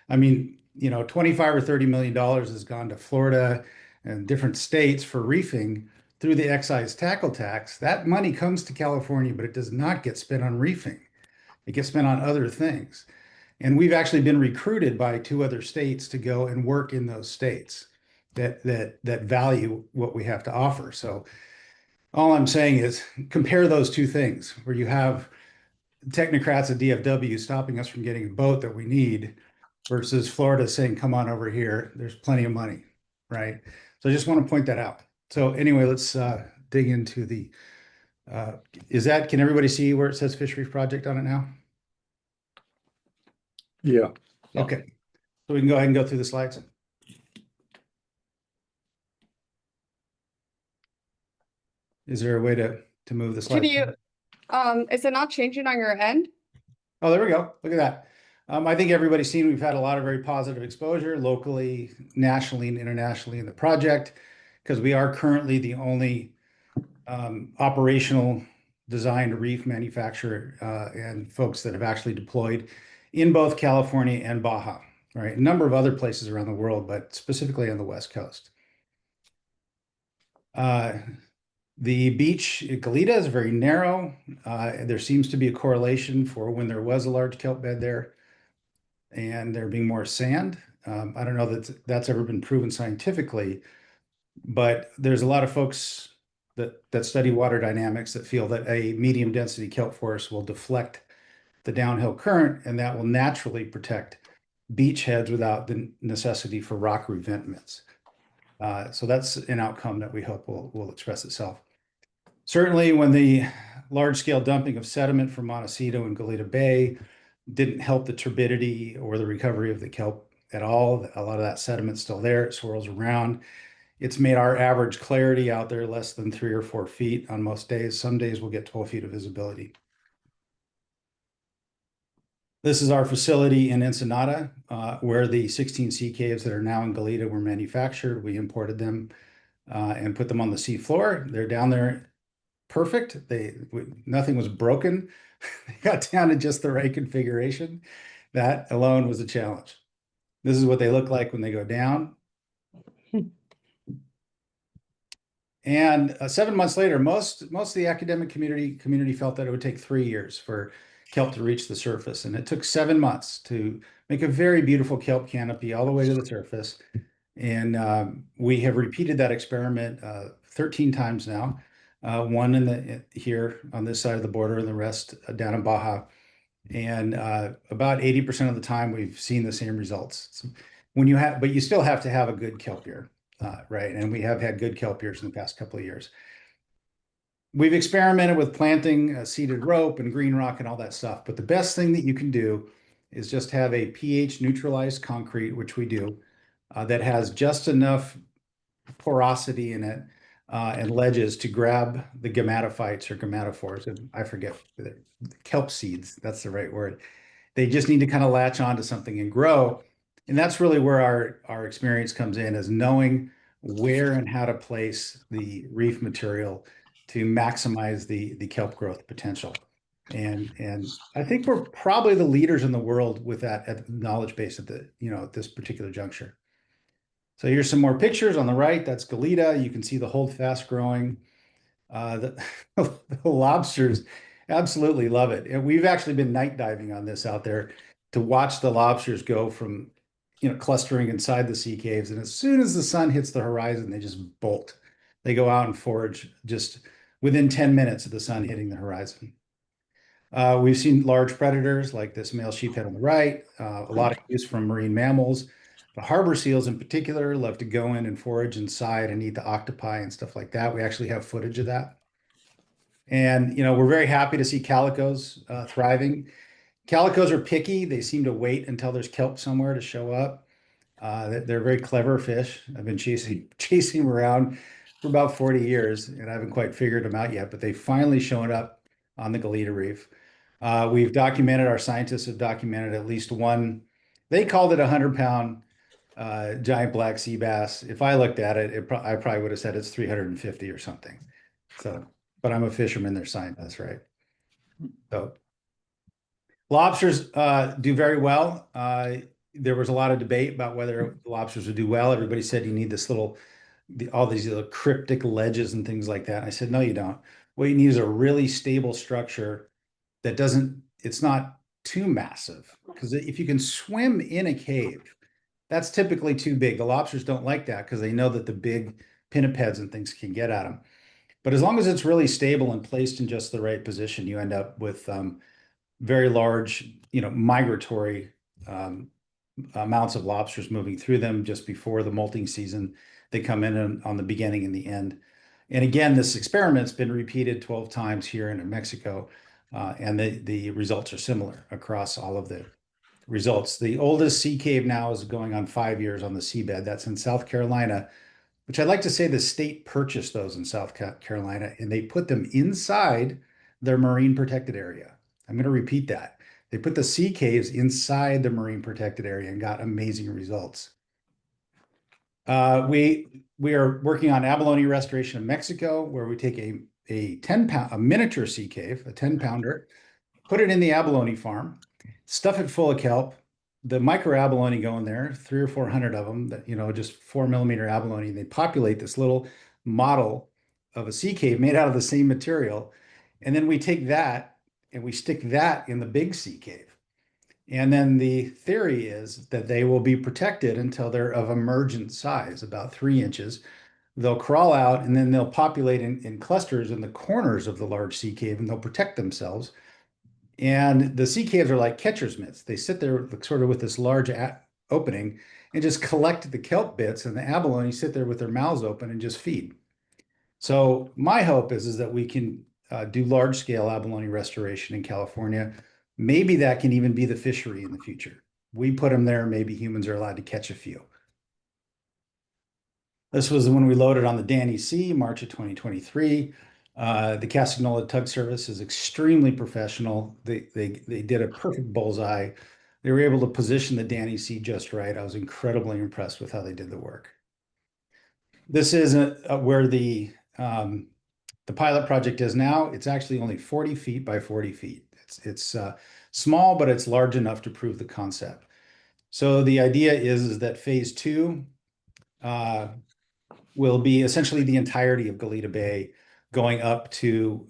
I mean, you know, 25 or $30 million has gone to Florida and different states for reefing through the excise tackle tax. That money comes to California, but it does not get spent on reefing. It gets spent on other things. And we've actually been recruited by 2 other states to go and work in those states that value what we have to offer. So all I'm saying is compare those 2 things, where you have technocrats at DFW stopping us from getting a boat that we need versus Florida saying, come on over here, there's plenty of money, right? So I just want to point that out. So anyway, let's dig into the, can everybody see where it says Fish Reef Project on it now? Yeah. Okay, so we can go ahead and go through the slides. Is there a way to move the slide? Can you, is it not changing on your end? Oh, there we go. Look at that. I think everybody's seen we've had a lot of very positive exposure locally, nationally, and internationally in the project, because we are currently the only operational designed reef manufacturer and folks that have actually deployed in both California and Baja, right? A number of other places around the world, but specifically on the West Coast. The beach at Goleta is very narrow. There seems to be a correlation for when there was a large kelp bed there and there being more sand. I don't know that that's ever been proven scientifically, but there's a lot of folks that study water dynamics that feel that a medium density kelp forest will deflect the downhill current, and that will naturally protect beach heads without the necessity for rock revetments. So that's an outcome that we hope will express itself. Certainly, when the large-scale dumping of sediment from Montecito and Goleta Bay didn't help the turbidity or the recovery of the kelp at all. A lot of that sediment's still there. It swirls around. It's made our average clarity out there less than 3 or 4 feet on most days. Some days we'll get 12 feet of visibility. This is our facility in Ensenada, where the 16 sea caves that are now in Goleta were manufactured. We imported them and put them on the sea floor. They're down there perfect. Nothing was broken. They got down to just the right configuration. That alone was a challenge. This is what they look like when they go down. And 7 months later, most of the academic community felt that it would take 3 years for kelp to reach the surface. And it took 7 months to make a very beautiful kelp canopy all the way to the surface. And we have repeated that experiment 13 times now. One here on this side of the border and the rest down in Baja. And about 80% of the time we've seen the same results. So but you still have to have a good kelp year, right? And we have had good kelp years in the past couple of years. We've experimented with planting seeded rope and green rock and all that stuff. But the best thing that you can do is just have a pH neutralized concrete, which we do, that has just enough porosity in it and ledges to grab the gametophytes or gametophores. And I forget, the kelp seeds, that's the right word. They just need to kind of latch onto something and grow. And that's really where our experience comes in, is knowing where and how to place the reef material to maximize the kelp growth potential. And I think we're probably the leaders in the world with that at the knowledge base at this particular juncture. So here's some more pictures on the right. That's Goleta. You can see the holdfast growing. The lobsters absolutely love it. And we've actually been night diving on this out there to watch the lobsters go from, clustering inside the sea caves. And as soon as the sun hits the horizon, they just bolt. They go out and forage just within 10 minutes of the sun hitting the horizon. We've seen large predators like this male sheephead on the right, a lot of use from marine mammals. The harbor seals in particular love to go in and forage inside and eat the octopi and stuff like that. We actually have footage of that. And, we're very happy to see calicos thriving. Calicos are picky. They seem to wait until there's kelp somewhere to show up. They're very clever fish. I've been chasing them around for about 40 years, and I haven't quite figured them out yet, but they finally shown up on the Goleta Reef. Our scientists have documented at least one. They called it 100-pound giant black sea bass. If I looked at it, I probably would have said it's 350 or something. So, but I'm a fisherman, they're scientists, right? So lobsters do very well. There was a lot of debate about whether the lobsters would do well. Everybody said you need all these little cryptic ledges and things like that. And I said, no, you don't. What you need is a really stable structure that it's not too massive. Because if you can swim in a cave, that's typically too big. The lobsters don't like that because they know that the big pinnipeds and things can get at them. But as long as it's really stable and placed in just the right position, you end up with very large, migratory amounts of lobsters moving through them just before the molting season. They come in on the beginning and the end. And again, this experiment's been repeated 12 times here in Mexico, and the results are similar across all of the results. The oldest sea cave now is going on 5 years on the seabed. That's in South Carolina, which I'd like to say the state purchased those in South Carolina, and they put them inside their marine protected area. I'm going to repeat that. They put the sea caves inside the marine protected area and got amazing results. We are working on abalone restoration in Mexico, where we take a miniature sea cave, a 10-pounder, put it in the abalone farm, stuff it full of kelp. The micro abalone go in there, 300 or 400 of them, that just 4-millimeter abalone. They populate this little model of a sea cave made out of the same material, and then we take that and we stick that in the big sea cave. And then the theory is that they will be protected until they're of emergent size, about 3 inches. They'll crawl out and then they'll populate in clusters in the corners of the large sea cave, and they'll protect themselves. And the sea caves are like catcher's mitts. They sit there sort of with this large opening and just collect the kelp bits, and the abalone sit there with their mouths open and just feed. So my hope is that we can do large scale abalone restoration in California. Maybe that can even be the fishery in the future. We put them there, maybe humans are allowed to catch a few. This was when we loaded on the Danny C, March of 2023. The Castagnola Tug Service is extremely professional. They did a perfect bullseye. They were able to position the Danny C just right. I was incredibly impressed with how they did the work. This is where the pilot project is now. It's actually only 40 feet by 40 feet. It's small, but it's large enough to prove the concept. So the idea is that phase 2 will be essentially the entirety of Goleta Bay, going up to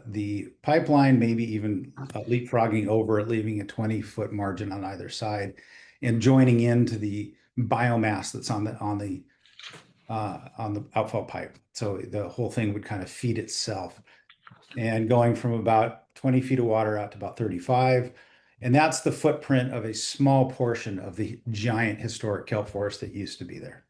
the pipeline, maybe even leapfrogging over it, leaving a 20-foot margin on either side, and joining into the biomass that's on the outfall pipe. So the whole thing would kind of feed itself, and going from about 20 feet of water out to about 35. And that's the footprint of a small portion of the giant historic kelp forest that used to be there.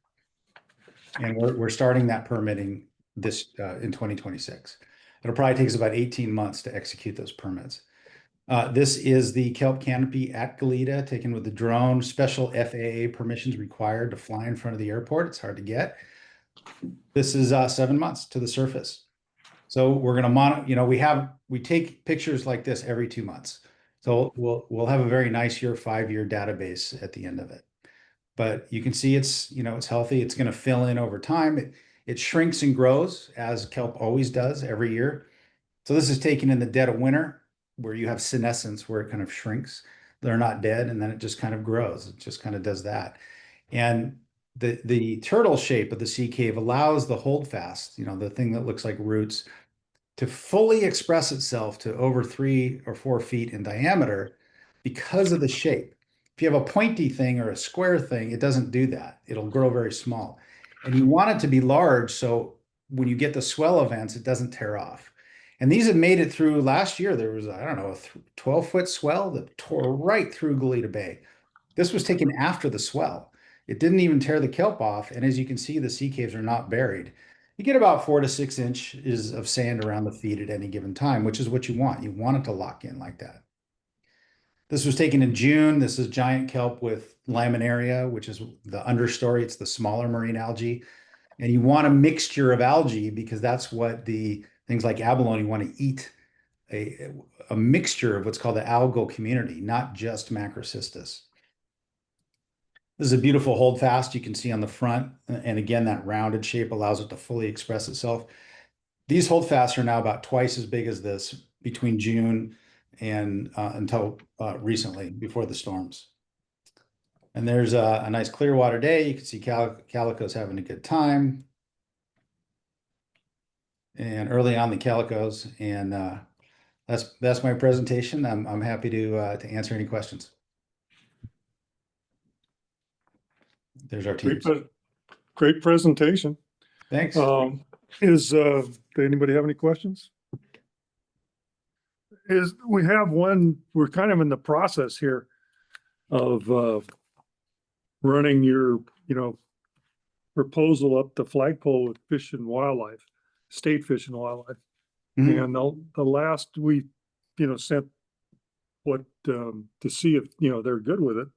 And we're starting that permitting this in 2026. It'll probably take us about 18 months to execute those permits. This is the kelp canopy at Goleta, taken with the drone. Special FAA permissions required to fly in front of the airport. It's hard to get. This is 7 months to the surface. So we're going to monitor. We take pictures like this every 2 months. So we'll have a very nice 5-year database at the end of it. But you can see it's healthy. It's going to fill in over time. It shrinks and grows, as kelp always does every year. So this is taken in the dead of winter, where you have senescence, where it kind of shrinks. They're not dead, and then it just kind of grows. It just kind of does that. And the turtle shape of the sea cave allows the holdfast, the thing that looks like roots, to fully express itself to over 3 or 4 feet in diameter because of the shape. If you have a pointy thing or a square thing, it doesn't do that. It'll grow very small. And you want it to be large, so when you get the swell events, it doesn't tear off. And these have made it through. Last year, there was, I don't know, a 12-foot swell that tore right through Goleta Bay. This was taken after the swell. It didn't even tear the kelp off. And as you can see, the sea caves are not buried. You get about 4 to 6 inches of sand around the feet at any given time, which is what you want. You want it to lock in like that. This was taken in June. This is giant kelp with laminaria, which is the understory. It's the smaller marine algae. And you want a mixture of algae because that's what the things like abalone want to eat, a mixture of what's called the algal community, not just Macrocystis. This is a beautiful holdfast you can see on the front. And again, that rounded shape allows it to fully express itself. These holdfasts are now about twice as big as this between June and until recently, before the storms. And there's a nice clear water day. You can see calicos having a good time. And early on the calicos. And that's my presentation. I'm happy to answer any questions. There's our team. Great presentation. Thanks. Does anybody have any questions? We have one, we're kind of in the process here of running your, proposal up the flagpole with Fish and Wildlife, State Fish and Wildlife. Mhm. And the last we, sent what, to see if, they're good with it.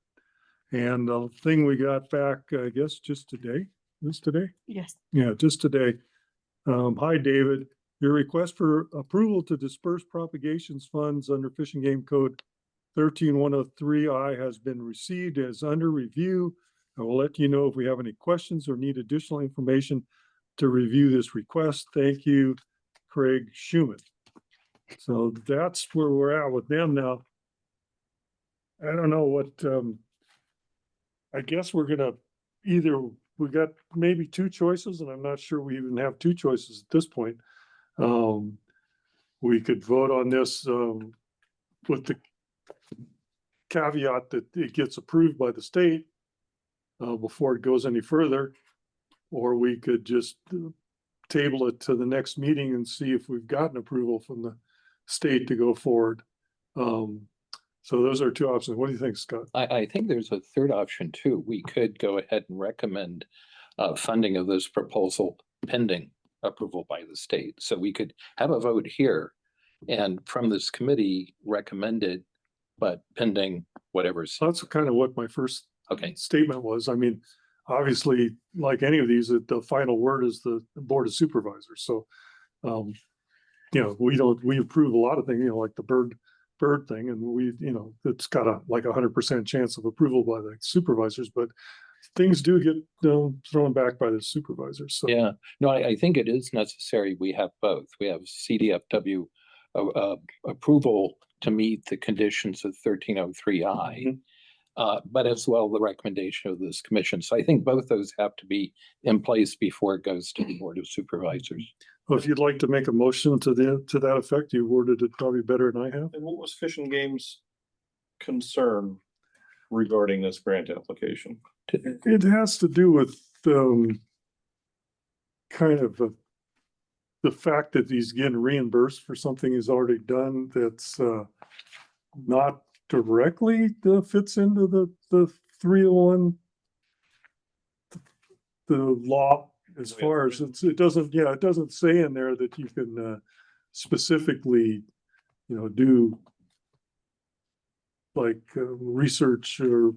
And the thing we got back, I guess, just today, Yes. Yeah, just today. Hi, David. Your request for approval to disperse propagations funds under Fish and Game Code 13103I has been received and is under review. I will let you know if we have any questions or need additional information to review this request. Thank you, Craig Schumann. So that's where we're at with them now. I don't know what, I guess we're gonna we got maybe 2 choices, and I'm not sure we even have 2 choices at this point. We could vote on this with the caveat that it gets approved by the state before it goes any further, or we could just table it to the next meeting and see if we've gotten approval from the state to go forward. So those are two options. What do you think, Scott? I think there's a third option too. We could go ahead and recommend funding of this proposal pending approval by the state. So we could have a vote here and from this committee recommended, but pending whatever's, So that's kind of what my first okay. statement was. I mean, obviously, like any of these, the final word is the Board of Supervisors. So, you know, we approve a lot of things, you know, like the bird thing, and we, you know, it's got a like 100% chance of approval by the supervisors, but things do get thrown back by the supervisors. So Yeah, no, I think it is necessary. We have both. We have CDFW approval to meet the conditions of 1303I. But as well, the recommendation of this commission. So I think both those have to be in place before it goes to the Board of Supervisors. well, if you'd like to make a motion to that effect, you worded it probably better than I have. And what was Fish and Game's concern regarding this grant application? It has to do with kind of the fact that he's getting reimbursed for something he's already done that's not directly fits into the 301, the law, as far as it doesn't say in there that you can specifically, you know, do like research or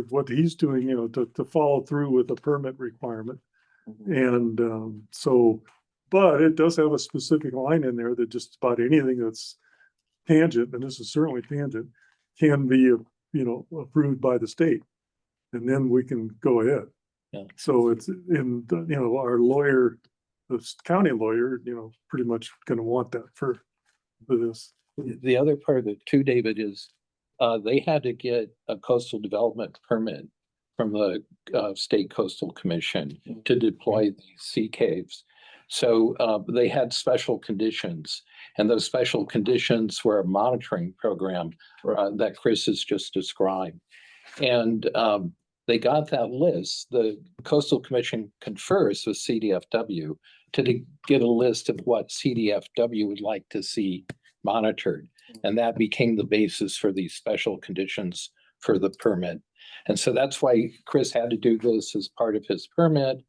what he's doing, you know, to follow through with a permit requirement. And so, but it does have a specific line in there that just about anything that's tangent, and this is certainly tangent, can be, you know, approved by the state. And then we can go ahead. Yeah. So it's in, you know, our lawyer, the county lawyer, you know, pretty much gonna want that for this. The other part of it too, David, is they had to get a coastal development permit from the State Coastal Commission to deploy these sea caves. So they had special conditions, and those special conditions were a monitoring program that Chris has just described. And they got that list. The Coastal Commission confers with CDFW to get a list of what CDFW would like to see monitored. And that became the basis for these special conditions for the permit. And so that's why Chris had to do this as part of his permit.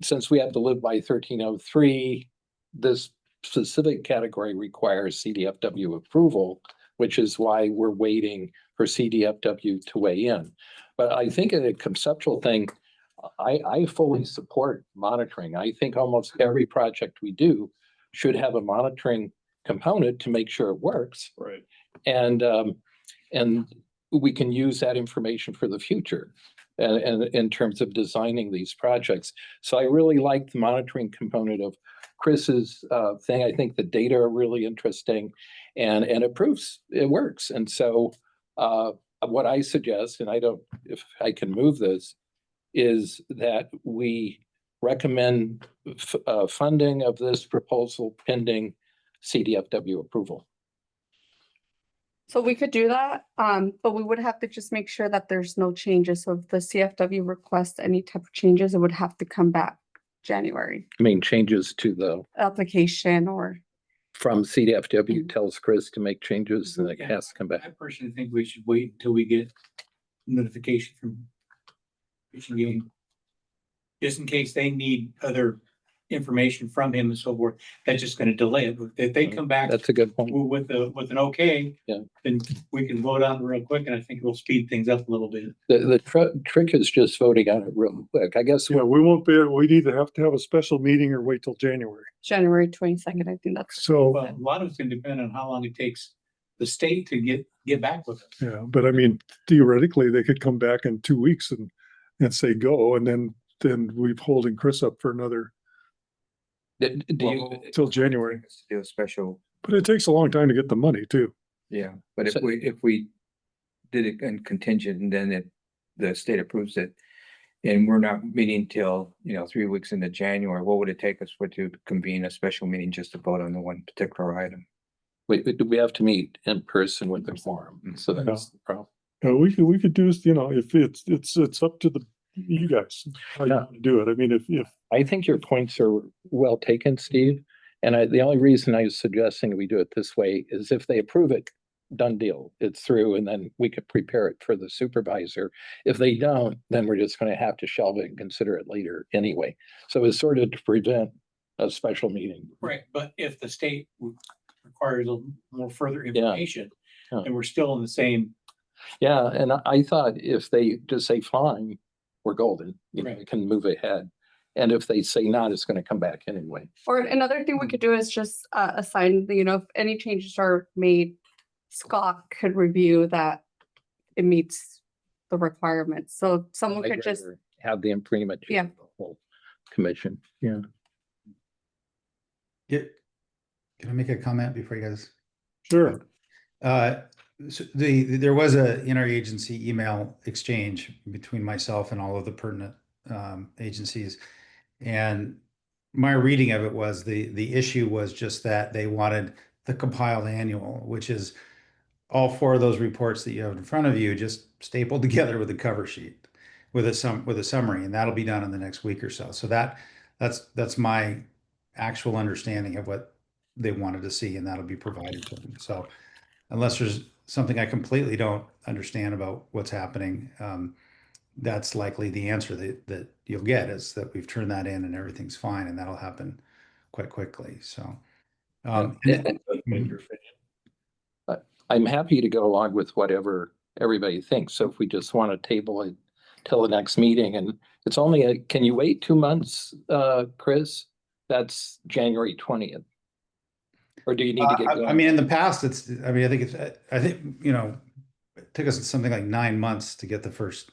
Since we have to live by 1303, this specific category requires CDFW approval, which is why we're waiting for CDFW to weigh in. But I think in a conceptual thing, I fully support monitoring. I think almost every project we do should have a monitoring component to make sure it works. Right. And we can use that information for the future and in terms of designing these projects. So I really like the monitoring component of Chris's thing. I think the data are really interesting and it proves it works. And so what I suggest, and I don't, if I can move this, is that we recommend funding of this proposal pending CDFW approval. So we could do that, but we would have to just make sure that there's no changes. So if the CFW requests any type of changes, it would have to come back January I mean, changes to the, application or. from CDFW tells Chris to make changes and it has to come I back. personally think we should wait until we get notification from Fish and Game. Just in case they need other information from him and so forth, that's just gonna delay it. If they come back That's a good point. with an okay. Yeah. Then we can vote on it real quick and I think it'll speed things up a little bit. The trick is just voting on it real quick. I guess Yeah, we won't be, we'd either have to have a special meeting or wait till January. January 22nd, I think that's. So, Well, a lot of it's gonna depend on how long it takes the state to get back with us. yeah, but I mean, theoretically, they could come back in 2 weeks and say go, and then we're holding Chris up for another do you, till January. Do a special, But it takes a long time to get the money too. yeah, but So- if we did it in contingent and then the state approves it. And we're not meeting till, 3 weeks into January, what would it take us to convene a special meeting just to vote on the one particular item? we have to meet in person with the forum. So that's the problem. We could do, if it's up to you guys, how you Yeah. want to do it. I mean, if I think your points are well taken, Steve. And the only reason I was suggesting we do it this way is if they approve it done deal. It's through, and then we could prepare it for the supervisor. If they don't, then we're just gonna have to shelve it and consider it later anyway. So it's sort of to prevent a special meeting. Right, but if the state requires a more further information, Yeah. and we're still in the same, Yeah, and I thought if they just say fine, we're golden, you know, Right. we can move ahead. And if they say not, it's gonna come back anyway. Or another thing we could do is just assign, if any changes are made, Scott could review that it meets the requirements. So someone I'd could just, rather have the imprimatur. of Yeah. the whole commission, yeah. Can I make a comment before you guys? Sure. So there was a interagency email exchange between myself and all of the pertinent agencies. And my reading of it was the issue was just that they wanted the compiled annual, which is all four of those reports that you have in front of you, just stapled together with a cover sheet with a summary, and that'll be done in the next week or so. So that's my actual understanding of what they wanted to see, and that'll be provided to them. So unless there's something I completely don't understand about what's happening, that's likely the answer that you'll get, is that we've turned that in and everything's fine, and that'll happen quite quickly. So and then- Mhm. I'm happy to go along with whatever everybody thinks. So if we just want to table it till the next meeting, and it's only can you wait 2 months, Chris? That's January 20th. Or do you need to get going? I mean, in the past, I think it took us something like 9 months to get the first.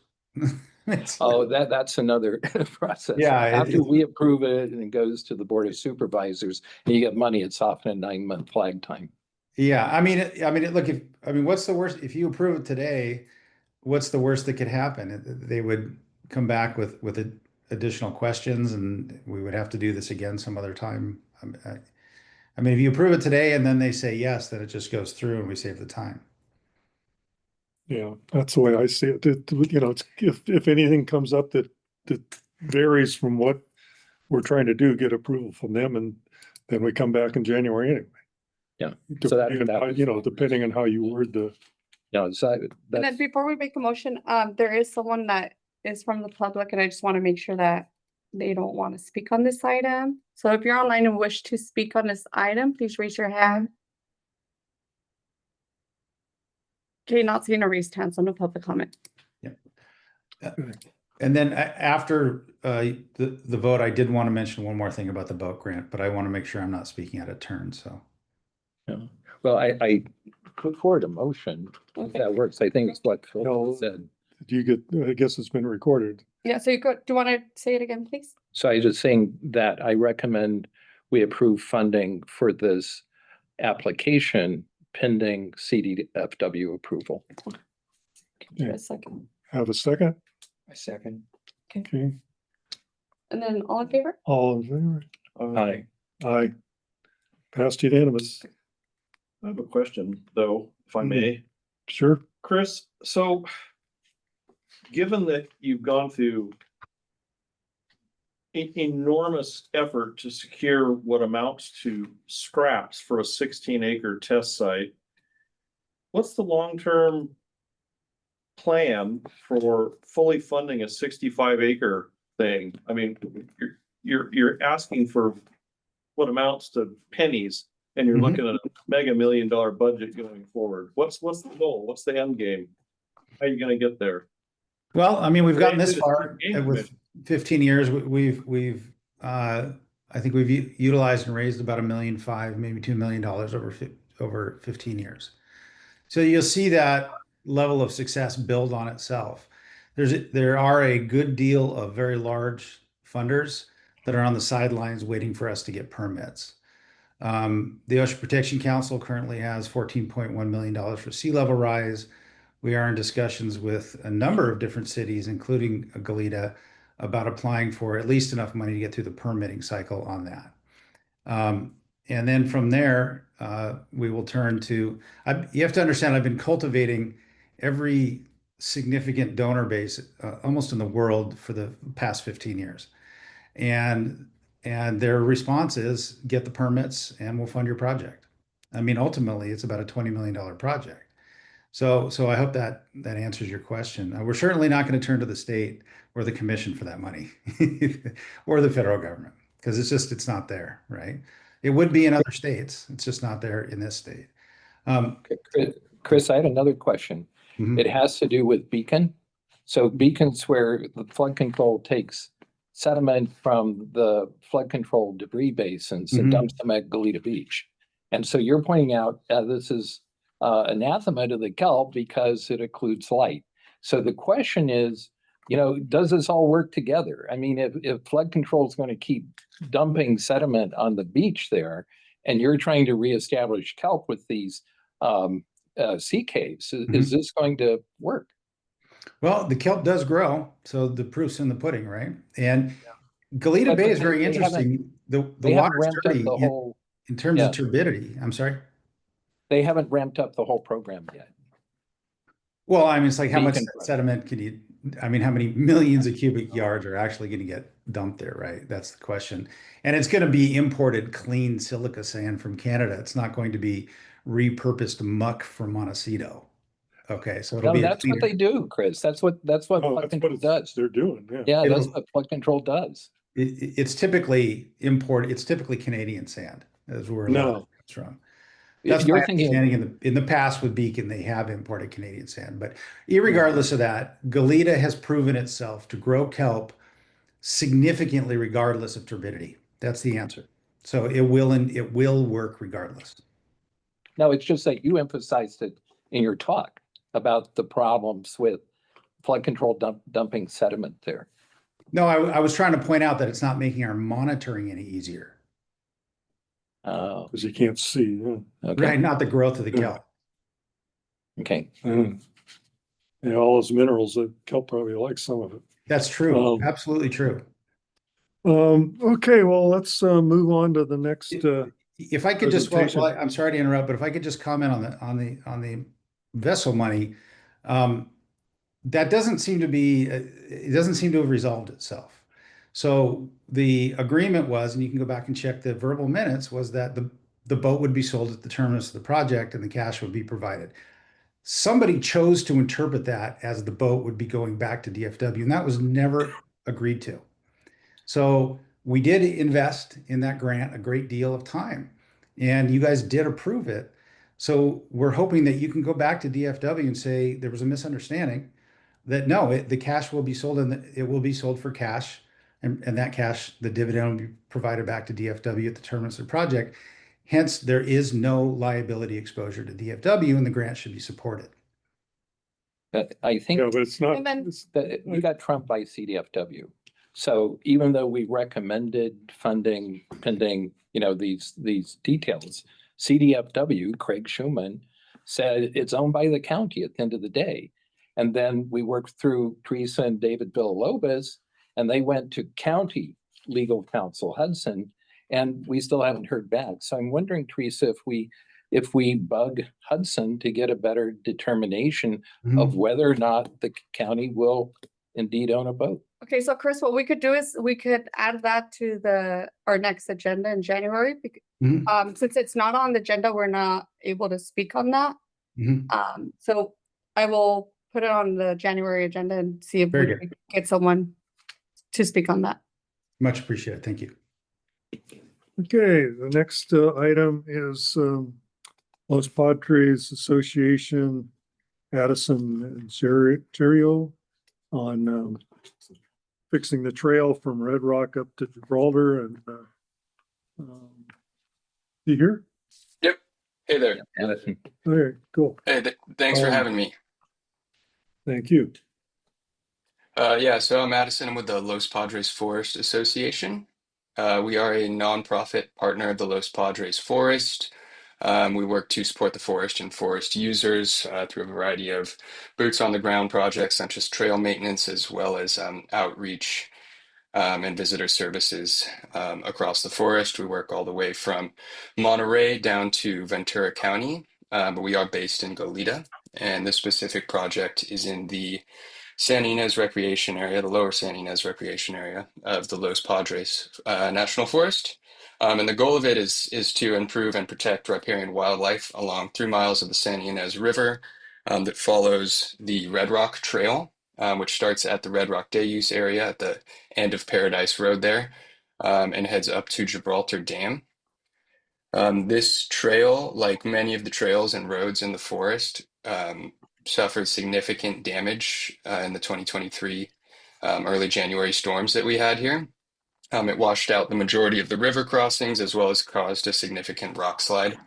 Oh, that's another process. Yeah, After we approve it and it goes to the Board of Supervisors and you get money, it's often a 9-month flag time. Yeah, look, what's the worst? If you approve it today, what's the worst that could happen? They would come back with additional questions, and we would have to do this again some other time. I mean, if you approve it today and then they say yes, then it just goes through and we save the time. Yeah, that's the way I see it. It's, if anything comes up that varies from what we're trying to do, get approval from them, and then we come back in January anyway. Yeah. So Depending on how you word the. No, so and then that's, before we make a motion, there is someone that is from the public, and I just want to make sure that they don't want to speak on this item. So if you're online and wish to speak on this item, please raise your hand. Okay, not seeing a raised hand, so no public comment. And then after the vote, I did want to mention one more thing about the boat grant, but I want to make sure I'm not speaking out of turn. So, yeah. Well, I put forward a motion, if Okay. that works. I think it's what Phil No. said. I guess it's been recorded. Yeah, so do you want to say it again, please? So I was just saying that I recommend we approve funding for this application pending CDFW approval. Give it a second. Have a second? I second. Okay, And then all in favor? all in favor? Aye. Aye. Passed unanimous. I have a question, though, if I Mhm. may. Sure. Chris, so given that you've gone through enormous effort to secure what amounts to scraps for a 16-acre test site, what's the long-term plan for fully funding a 65-acre thing? I mean, you're asking for what amounts to pennies, and you're Mhm. looking at a mega $1 million budget going forward. What's the goal? What's the end game? How are you gonna get there? well, I mean, we've gotten Maybe this the far game with 15 years. I think we've utilized and raised about $1.5 million, maybe $2 million over 15 years. So you'll see that level of success build on itself. There are a good deal of very large funders that are on the sidelines waiting for us to get permits. The Ocean Protection Council currently has $14.1 million for sea level rise. We are in discussions with a number of different cities, including Goleta, about applying for at least enough money to get through the permitting cycle on that. And then from there, we will turn to, you have to understand, I've been cultivating every significant donor base almost in the world for the past 15 years. And their response is get the permits and we'll fund your project. I mean, ultimately, it's about a $20 million project. So I hope that answers your question. We're certainly not going to turn to the state or the commission for that money or the federal government because it's not there, right? It would be in other states. It's just not there in this state. Chris, I had another question. Mhm. It has to do with Beacon. So Beacon's where the flood control takes sediment from the flood control debris basins and Mhm. dumps them at Goleta Beach. And so you're pointing out this is anathema to the kelp because it occludes light. So the question is, does this all work together? I mean, if flood control is going to keep dumping sediment on the beach there, and you're trying to reestablish kelp with these sea caves, is this going to work? Well, the kelp does grow, so the proof's in the pudding, right? And Goleta But Bay is they- very they haven't- interesting. The They haven't water's ramped up dirty the whole. in terms yeah. of turbidity. I'm sorry. They haven't ramped up the whole program yet. Well, I mean, it's like how much Beacon. sediment I mean, how many millions of cubic yards are actually going to get dumped there, right? That's the question. And it's going to be imported clean silica sand from Canada. It's not going to be repurposed muck from Montecito. Okay, so it'll No, be a that's what cleaner. they do, Chris. That's what Oh, flood control does. they're doing, yeah. Yeah, that's It'll- what flood control does. It's typically It's typically Canadian sand. That's where a lot of No. it comes from. That's You're my thinking, understanding in the past with Beacon, they have imported Canadian sand. But irregardless of that, Goleta has proven itself to grow kelp significantly regardless of turbidity. That's the answer. So it will work regardless. no, it's just that you emphasized it in your talk about the problems with flood control dumping sediment there. No, I was trying to point out that it's not making our monitoring any easier, Oh, Because you can't see, yeah. okay, right? Not the growth of the kelp. okay. Yeah, all those minerals, that kelp probably likes some of it. That's true. Um, Absolutely true. Okay, well, let's move on to the next, If I could just, well, presentation. I'm sorry to interrupt, but if I could just comment on the vessel money, that doesn't seem to be, it doesn't seem to have resolved itself. So the agreement was, and you can go back and check the verbal minutes, was that the boat would be sold at the terminus of the project and the cash would be provided. Somebody chose to interpret that as the boat would be going back to DFW, and that was never agreed to. So we did invest in that grant a great deal of time, and you guys did approve it. So we're hoping that you can go back to DFW and say there was a misunderstanding, that no, the cash will be sold and it will be sold for cash. And that cash, the dividend will be provided back to DFW at the terminus of the project. Hence, there is no liability exposure to DFW and the grant should be supported. But I think yeah, but it's not, And then- it's- that we got trumped by CDFW. So even though we recommended funding pending, these details, CDFW, Craig Schumann, said it's owned by the county at the end of the day. And then we worked through Teresa and David Villalobos, and they went to county legal counsel Hudson, and we still haven't heard back. So I'm wondering, Teresa, if we bug Hudson to get a better determination of whether or not the county will indeed own a boat. Okay, so Chris, what we could do is we could add that to our next agenda in January. Mhm. Since it's not on the agenda, we're not able to speak on that. Mhm. So I will put it on the January agenda and see if Very we good. can get someone to speak on that. Much appreciated. Thank you. okay, the next item is Los Padres Association, Addison and Gerio on fixing the trail from Red Rock up to Gibraltar and you here? Hey there. Addison. Okay, cool. Hey, thanks for Um, having me. Thank you. Yeah, so I'm Addison. I'm with the Los Padres Forest Association. We are a nonprofit partner of the Los Padres Forest. We work to support the forest and forest users through a variety of boots on the ground projects, such as trail maintenance, as well as outreach and visitor services across the forest. We work all the way from Monterey down to Ventura County, but we are based in Goleta. And this specific project is in the San Ynez Recreation Area, the lower San Ynez Recreation Area of the Los Padres National Forest. And the goal of it is to improve and protect riparian wildlife along 3 miles of the San Ynez River that follows the Red Rock Trail, which starts at the Red Rock Day Use area at the end of Paradise Road there, and heads up to Gibraltar Dam. This trail, like many of the trails and roads in the forest, suffered significant damage in the 2023 early January storms that we had here. It washed out the majority of the river crossings as well as caused a significant rock slide.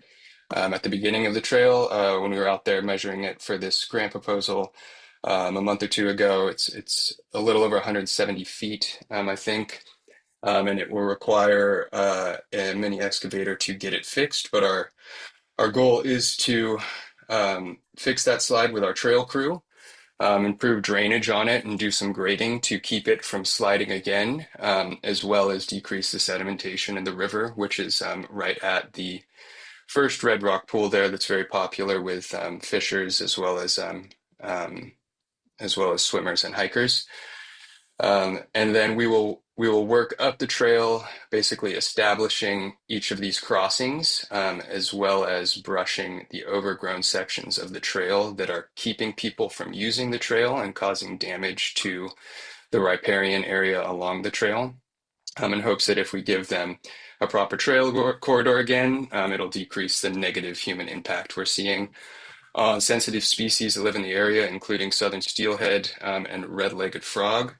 At the beginning of the trail, when we were out there measuring it for this grant proposal a month or two ago, it's a little over 170 feet, I think. And it will require a mini excavator to get it fixed. But our goal is to fix that slide with our trail crew, improve drainage on it, and do some grading to keep it from sliding again, as well as decrease the sedimentation in the river, which is right at the first Red Rock pool there. That's very popular with fishers as well as swimmers and hikers. And then we will work up the trail, basically establishing each of these crossings, as well as brushing the overgrown sections of the trail that are keeping people from using the trail and causing damage to the riparian area along the trail, in hopes that if we give them a proper trail corridor again, it'll decrease the negative human impact we're seeing on sensitive species that live in the area, including southern steelhead and red-legged frog,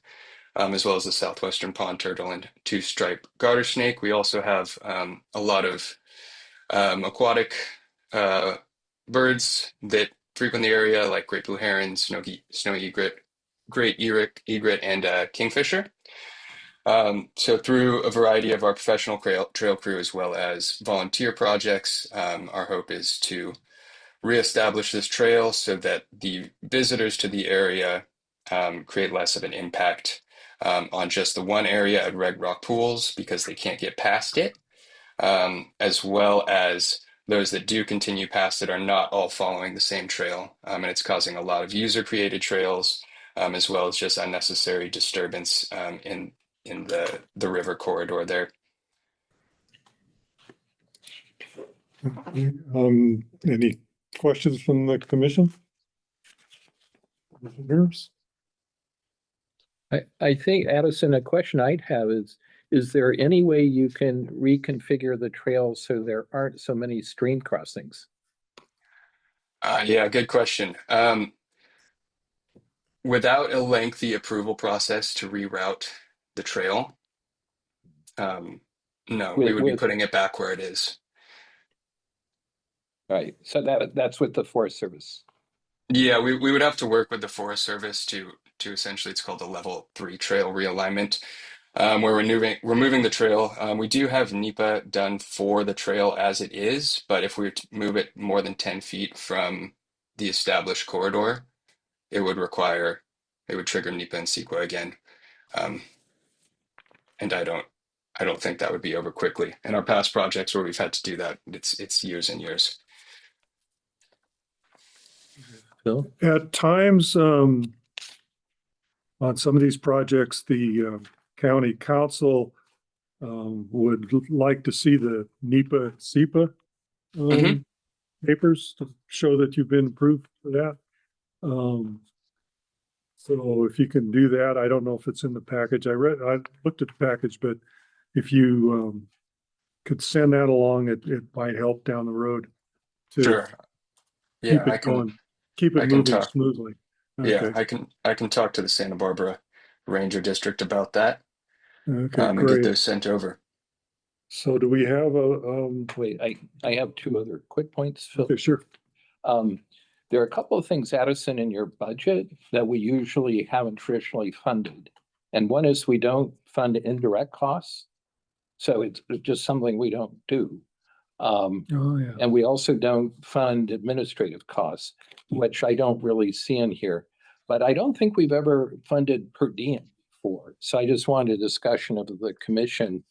as well as the southwestern pond turtle and two-stripe garter snake. We also have a lot of aquatic birds that frequent the area, like great blue heron, snowy egret, great egret, and kingfisher. So through a variety of our professional trail crew as well as volunteer projects, our hope is to reestablish this trail so that the visitors to the area create less of an impact on just the one area at Red Rock Pools because they can't get past it, as well as those that do continue past it are not all following the same trail, and it's causing a lot of user-created trails, as well as just unnecessary disturbance in the river corridor there. Any questions from the commission? I think, Addison, a question I'd have is there any way you can reconfigure the trail so there aren't so many stream crossings? Yeah, good question. Without a lengthy approval process to reroute the trail, no, we would be putting it back where it is. Right, so that's with the Forest Service. Yeah, we would have to work with the Forest Service to essentially, it's called the Level 3 trail realignment, where we're moving the trail. We do have NEPA done for the trail as it is, but if we were to move it more than 10 feet from the established corridor, it would trigger NEPA and CEQA again. And I don't think that would be over quickly. In our past projects where we've had to do that, it's years and years. Phil? At times, on some of these projects, the county council would like to see the NEPA, CEPA papers to show that you've been approved for that. So if you can do that, I don't know if it's in the package. I looked at the package, but if you could send that along, it might help down the road to Sure. Yeah, keep it moving smoothly. Yeah, Okay. I can talk to the Santa Barbara Ranger District about that. Okay, And get great. those sent over. So do we have a, Wait, I have two other quick points, Phil. okay, sure. There are a couple of things, Addison, in your budget that we usually haven't traditionally funded. And one is we don't fund indirect costs. So it's just something we don't do. Oh, yeah. And we also don't fund administrative costs, which I don't really see in here. But I don't think we've ever funded per diem before. So I just wanted a discussion of the commission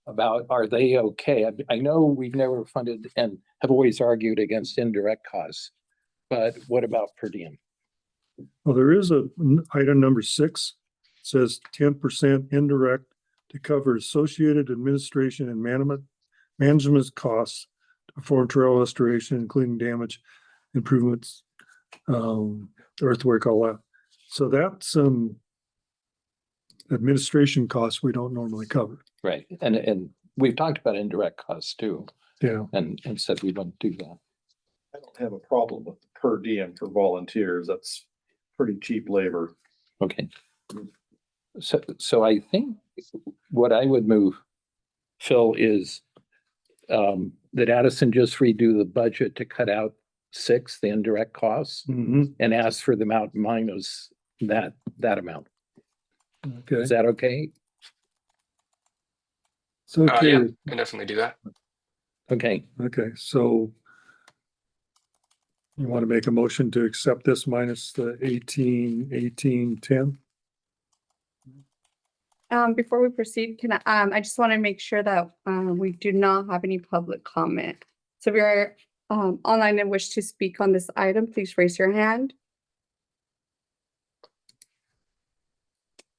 about, are they okay? I know we've never funded and have always argued against indirect costs, but what about per diem? Well, there is item number 6, says 10% indirect to cover associated administration and management costs for trail restoration, including damage improvements, earthwork, all that. So that's some administration costs we don't normally cover. Right, and we've talked about indirect costs too, Yeah. and said we wouldn't do that. I don't have a problem with the per diem for volunteers. That's pretty cheap labor. Okay. So I think what I would move, Phil, is that Addison just redo the budget to cut out 6, the indirect costs, Mhm. and ask for the amount minus that amount. Okay. Is that okay? It's okay. Yeah, can definitely do that. Okay, Okay, so you want to make a motion to accept this minus the 18,10? Before we proceed, can I just want to make sure that, we do not have any public comment. So if you're, online and wish to speak on this item, please raise your hand.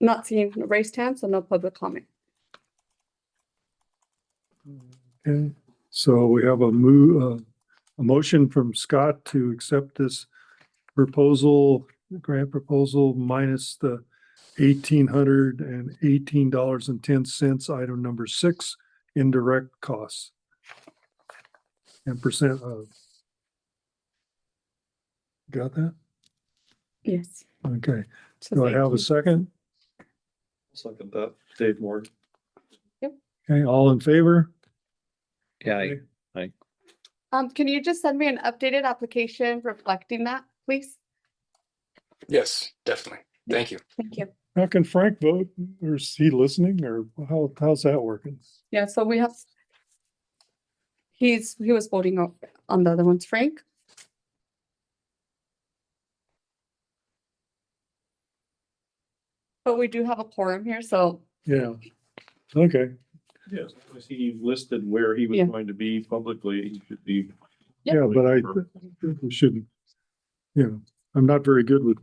Not seeing raised hands, so no public comment. Okay, so we have a motion from Scott to accept this proposal, grant proposal minus the $1,818.10, item number 6, indirect costs. And percent of. Got that? Yes. Okay, So do I thank have a you. second? Second that, Dave Morgan. Okay, all in favor? yeah, Can you just send me an updated application reflecting that, please? Yes, definitely. Thank you. Thank you. How can Frank vote? Or is he listening or how's that working? Yeah, so we have. He was voting on the other ones, Frank. But we do have a quorum here, so Yeah, okay. Yes, as he listed where he was Yeah. going to be publicly, he should be. Yeah, but I think we shouldn't, I'm not very good with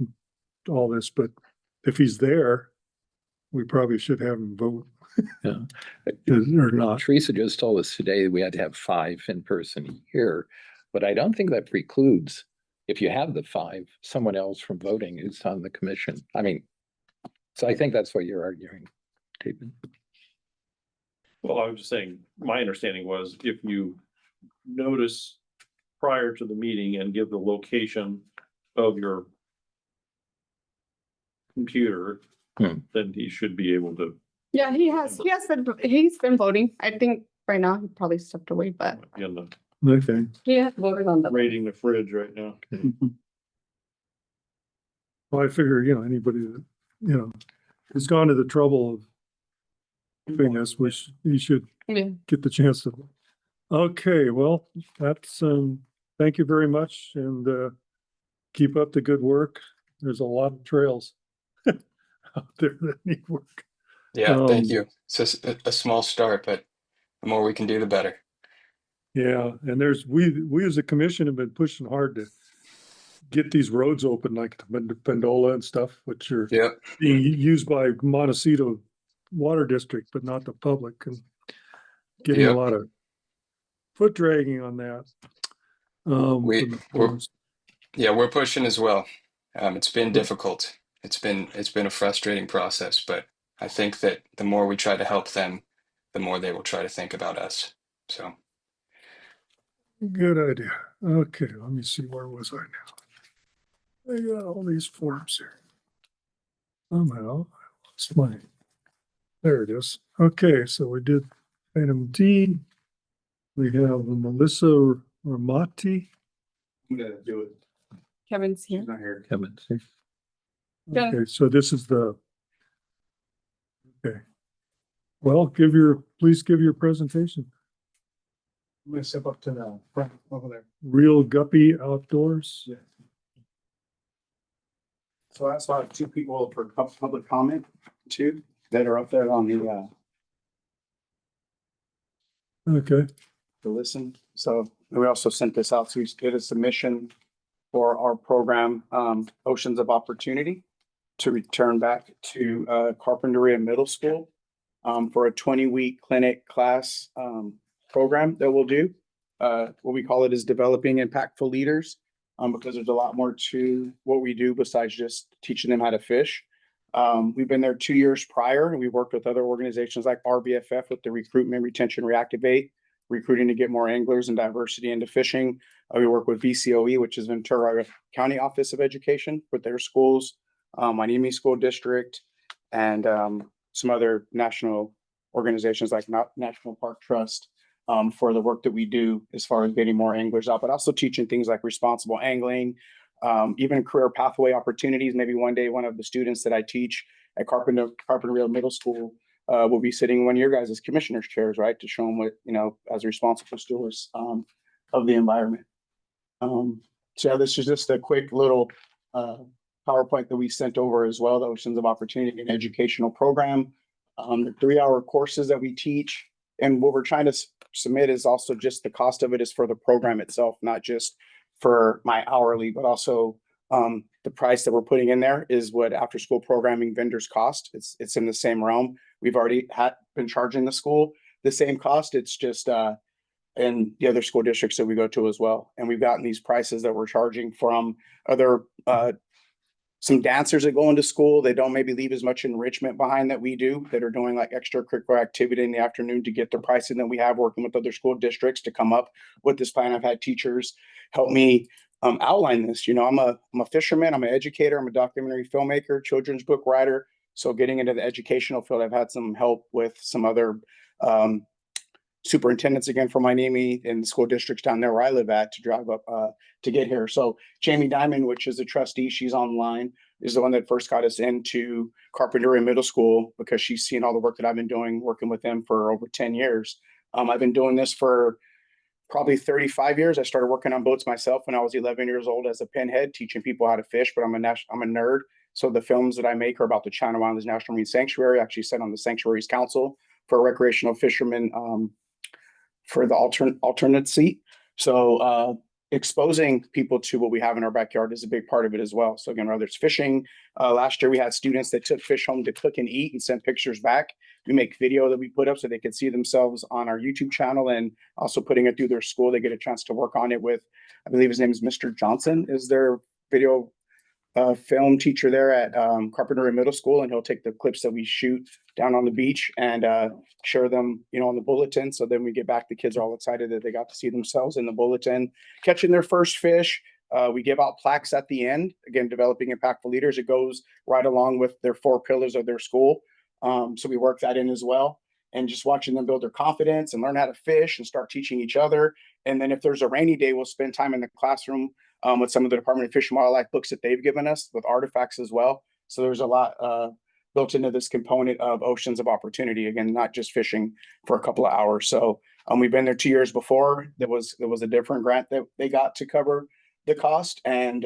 all this, but if he's there, we probably should have him vote. Yeah. Or not. Teresa just told us today we had to have 5 in person here, but I don't think that precludes, if you have the 5, someone else from voting who's on the commission. I mean, so I think that's what you're arguing, David. Well, I was just saying, my understanding was if you notice prior to the meeting and give the location of your computer, then he should be able to. yeah, he's been voting. I think right now he probably stepped away, but Be on the Okay. he has voted on the. raiding the fridge right now. Well, I figure, anybody that, has gone to the trouble of doing this, he should Yeah. get the chance to. Okay, well, that's, thank you very much and, keep up the good work. There's a lot of trails out there that need work. Yeah, thank Um, you. It's just a small start, but the more we can do, the better. Yeah, and we as a commission have been pushing hard to get these roads open, like the Pendola and stuff, which are Yep. being used by Montecito Water District, but not the public, and getting a Yep. lot of foot dragging on that. We- from the we're- forest. Yeah, we're pushing as well. It's been difficult. It's been a frustrating process, but I think that the more we try to help them, the more they will try to think about us. So Good idea. Okay, let me see, where was I now? I got all these forms here. Somehow, I lost my, there it is. Okay, so we did item D. We have Melissa Ramati. I'm gonna do it. Kevin's here. She's not here. Kevin. Yeah. Okay, so this is the. Okay. Well, please give your presentation. I'm gonna step up to the front over there. Real Guppy Outdoors. Yeah. So I saw 2 people for public comment, 2 that are up there on the, Okay, to listen. So we also sent this out, so we did a submission for our program, Oceans of Opportunity, to return back to Carpinteria Middle School for a 20-week clinic class program that we'll do. What we call it is developing impactful leaders, because there's a lot more to what we do besides just teaching them how to fish. We've been there 2 years prior, and we worked with other organizations like RBFF with the recruitment, retention, reactivate, recruiting to get more anglers and diversity into fishing. We work with VCOE, which is Ventura County Office of Education, with their schools, Miami School District, and some other national organizations like National Park Trust, for the work that we do as far as getting more anglers out, but also teaching things like responsible angling, even career pathway opportunities. Maybe one day, one of the students that I teach at Carpenter Middle School will be sitting in one of your guys' commissioner's chairs, right? To show them what, as responsible stewards of the environment. So yeah, this is just a quick little PowerPoint that we sent over as well, the Oceans of Opportunity and Educational Program. The 3-hour courses that we teach, and what we're trying to submit is also just the cost of it is for the program itself, not just for my hourly, but also the price that we're putting in there is what after school programming vendors cost. It's in the same realm. We've already been charging the school the same cost. It's just in the other school districts that we go to as well. And we've gotten these prices that we're charging from other some dancers that go into school. They don't maybe leave as much enrichment behind that we do, that are doing like extracurricular activity in the afternoon to get the pricing that we have, working with other school districts to come up with this plan. I've had teachers help me outline this. I'm a fisherman, I'm an educator, I'm a documentary filmmaker, children's book writer. So getting into the educational field, I've had some help with some other superintendents again from Miami and the school districts down there where I live at to drive up to get here. So Jamie Diamond, which is a trustee, she's online, is the one that first got us into Carpenter Middle School because she's seen all the work that I've been doing, working with them for over 10 years. I've been doing this for probably 35 years. I started working on boats myself when I was 11 years old as a pinhead, teaching people how to fish, but I'm a nerd. So the films that I make are about the Channel Islands National Marine Sanctuary. I actually sit on the Sanctuaries Council for recreational fishermen, for the alternate seat. So exposing people to what we have in our backyard is a big part of it as well. So again, whether it's fishing, last year we had students that took fish home to cook and eat and sent pictures back. We make video that we put up so they can see themselves on our YouTube channel, and also putting it through their school. They get a chance to work on it with, I believe his name is Mr. Johnson, is their video film teacher there at Carpenter Middle School, and he'll take the clips that we shoot down on the beach and share them, on the bulletin. So then we get back, the kids are all excited that they got to see themselves in the bulletin, catching their first fish. We give out plaques at the end, again, developing impactful leaders. It goes right along with their 4 pillars of their school. So we work that in as well, and just watching them build their confidence and learn how to fish and start teaching each other. And then if there's a rainy day, we'll spend time in the classroom with some of the Department of Fish and Wildlife books that they've given us with artifacts as well. So there's a lot built into this component of Oceans of Opportunity. Again, not just fishing for a couple of hours. So we've been there 2 years before. There was a different grant that they got to cover the cost. And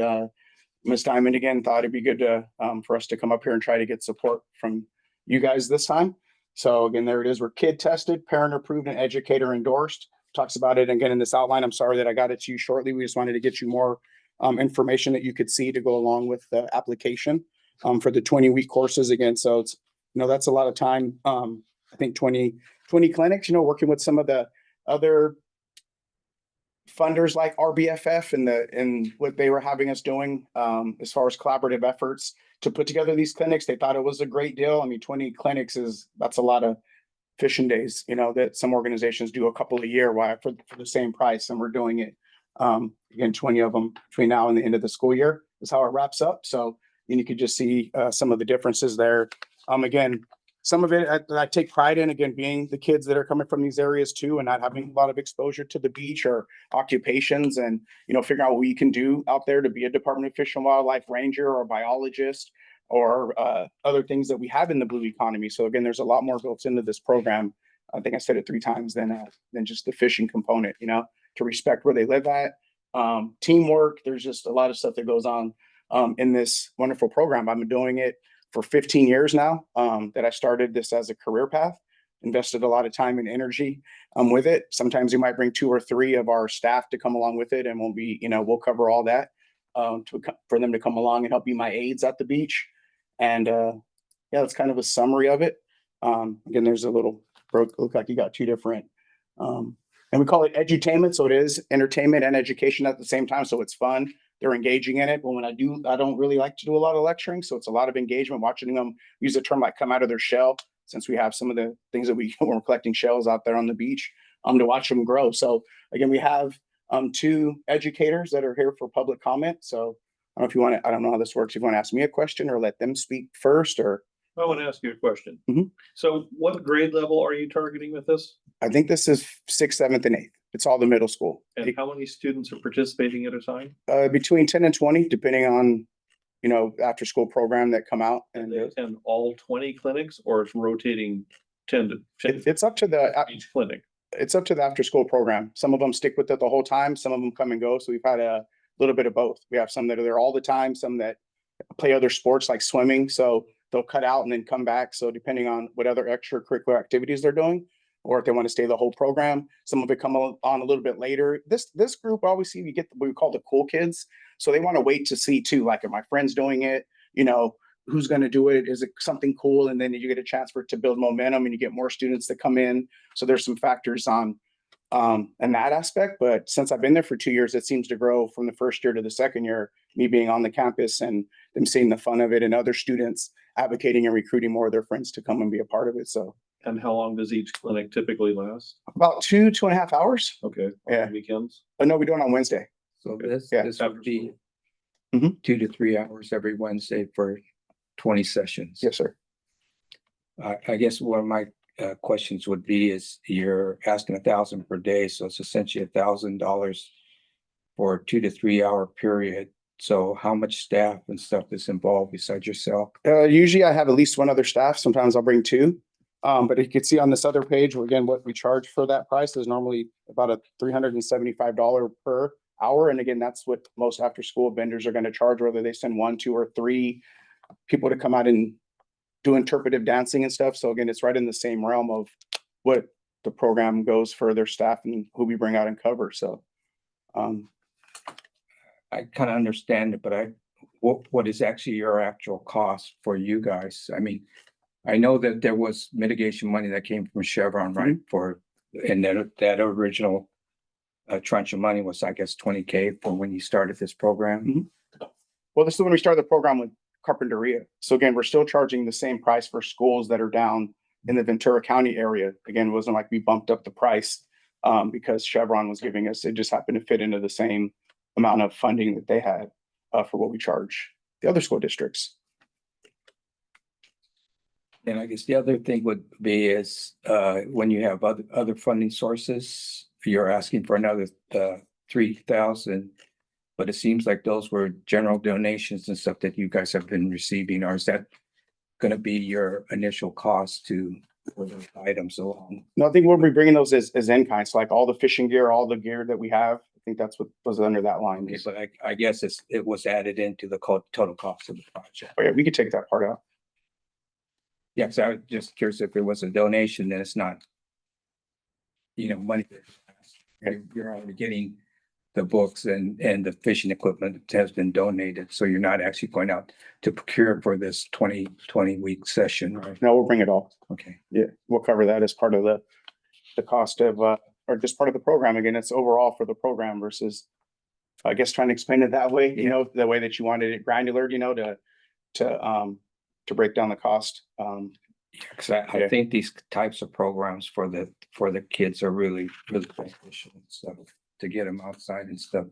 Ms. Diamond again thought it'd be good to for us to come up here and try to get support from you guys this time. So again, there it is. We're kid tested, parent approved, and educator endorsed. Talks about it again in this outline. I'm sorry that I got it to you shortly. We just wanted to get you more information that you could see to go along with the application for the 20-week courses again. So it's, that's a lot of time. I think 20 clinics, working with some of the other funders like RBFF and what they were having us doing as far as collaborative efforts to put together these clinics. They thought it was a great deal. I mean, 20 clinics that's a lot of fishing days, that some organizations do a couple a year for the same price. And we're doing it, again, 20 of them between now and the end of the school year is how it wraps up. So you could just see some of the differences there. Again, some of it I take pride in, again, being the kids that are coming from these areas too, and not having a lot of exposure to the beach or occupations, and, figuring out what you can do out there to be a Department of Fish and Wildlife ranger or biologist or other things that we have in the blue economy. So again, there's a lot more built into this program. I think I said it 3 times than just the fishing component, to respect where they live at. Teamwork, there's just a lot of stuff that goes on in this wonderful program. I've been doing it for 15 years now, that I started this as a career path, invested a lot of time and energy with it. Sometimes we might bring 2 or 3 of our staff to come along with it, and we'll cover all that for them to come along and help be my aides at the beach. And yeah, that's kind of a summary of it. Again, there's a little look like you got 2 different And we call it edutainment, so it is entertainment and education at the same time, so it's fun. They're engaging in it, but when I don't really like to do a lot of lecturing, so it's a lot of engagement, watching them use the term like come out of their shell, since we have some of the things that we're collecting shells out there on the beach, to watch them grow. So again, we have 2 educators that are here for public comment. So I don't know if you want to, I don't know how this works. If you want to ask me a question or let them speak first, or I want to ask you a question. Mhm. So what grade level are you targeting with this? I think this is 6th, 7th, and 8th. It's all the middle school. And how many students are participating at a time? Between 10 and 20, depending on, after school program that come out. And And they attend all 20 clinics, or it's rotating 10 to 10 it's up to the each clinic? it's up to the after school program. Some of them stick with it the whole time. Some of them come and go. So we've had a little bit of both. We have some that are there all the time, some that play other sports like swimming. So they'll cut out and then come back. So depending on what other extracurricular activities they're doing, or if they want to stay the whole program, some of it come on a little bit later. This group, always see, we get what we call the cool kids. So they want to wait to see too, like, are my friends doing it? Who's going to do it? Is it something cool? And then you get a chance for it to build momentum and you get more students that come in. So there's some factors on in that aspect. But since I've been there for 2 years, it seems to grow from the first year to the second year, me being on the campus and them seeing the fun of it and other students advocating and recruiting more of their friends to come and be a part of it. So And how long does each clinic typically last? about 2.5 hours. Okay. Yeah. On weekends? But no, we do it on Wednesday. So this, Yeah. this would be Mhm. 2 to 3 hours every Wednesday for 20 sessions. Yes, sir. I guess one of my questions would be is you're asking 1,000 per day, so it's essentially $1,000 for a 2 to 3 hour period. So how much staff and stuff is involved besides yourself? Usually I have at least one other staff. Sometimes I'll bring 2. But you can see on this other page, again, what we charge for that price is normally about a $375 per hour. And again, that's what most after school vendors are going to charge, whether they send 1, 2, or 3 people to come out and do interpretive dancing and stuff. So again, it's right in the same realm of what the program goes for their staff and who we bring out and cover. So I kind of understand it, but what is actually your actual cost for you guys? I mean, I know that there was mitigation money that came from Chevron, right? And that original tranche of money was, I guess, 20K for when you started this program. Well, this is when we started the program with Carpinteria. So again, we're still charging the same price for schools that are down in the Ventura County area. Again, it wasn't like we bumped up the price because Chevron was giving us, it just happened to fit into the same amount of funding that they had for what we charge the other school districts. And I guess the other thing would be is when you have other funding sources, you're asking for another 3,000. But it seems like those were general donations and stuff that you guys have been receiving, or is that going to be your initial cost for those items along? No, I think we'll be bringing those as in kind. So like all the fishing gear, all the gear that we have, I think that's what was under that line. Okay, but I guess it was added into the total cost of the project. Oh yeah, we could take that part out. Yeah, so I was just curious if it was a donation, then it's not, money. You're already getting the books and the fishing equipment has been donated, so you're not actually going out to procure for this 20 week session, right? No, we'll bring it all. Okay. Yeah, we'll cover that as part of the cost of, or just part of the program. Again, it's overall for the program versus, I guess, trying to explain it that way, the way that you wanted it granular, to break down the cost. Because I think these types of programs for the kids are really beneficial and stuff, to get them outside and stuff.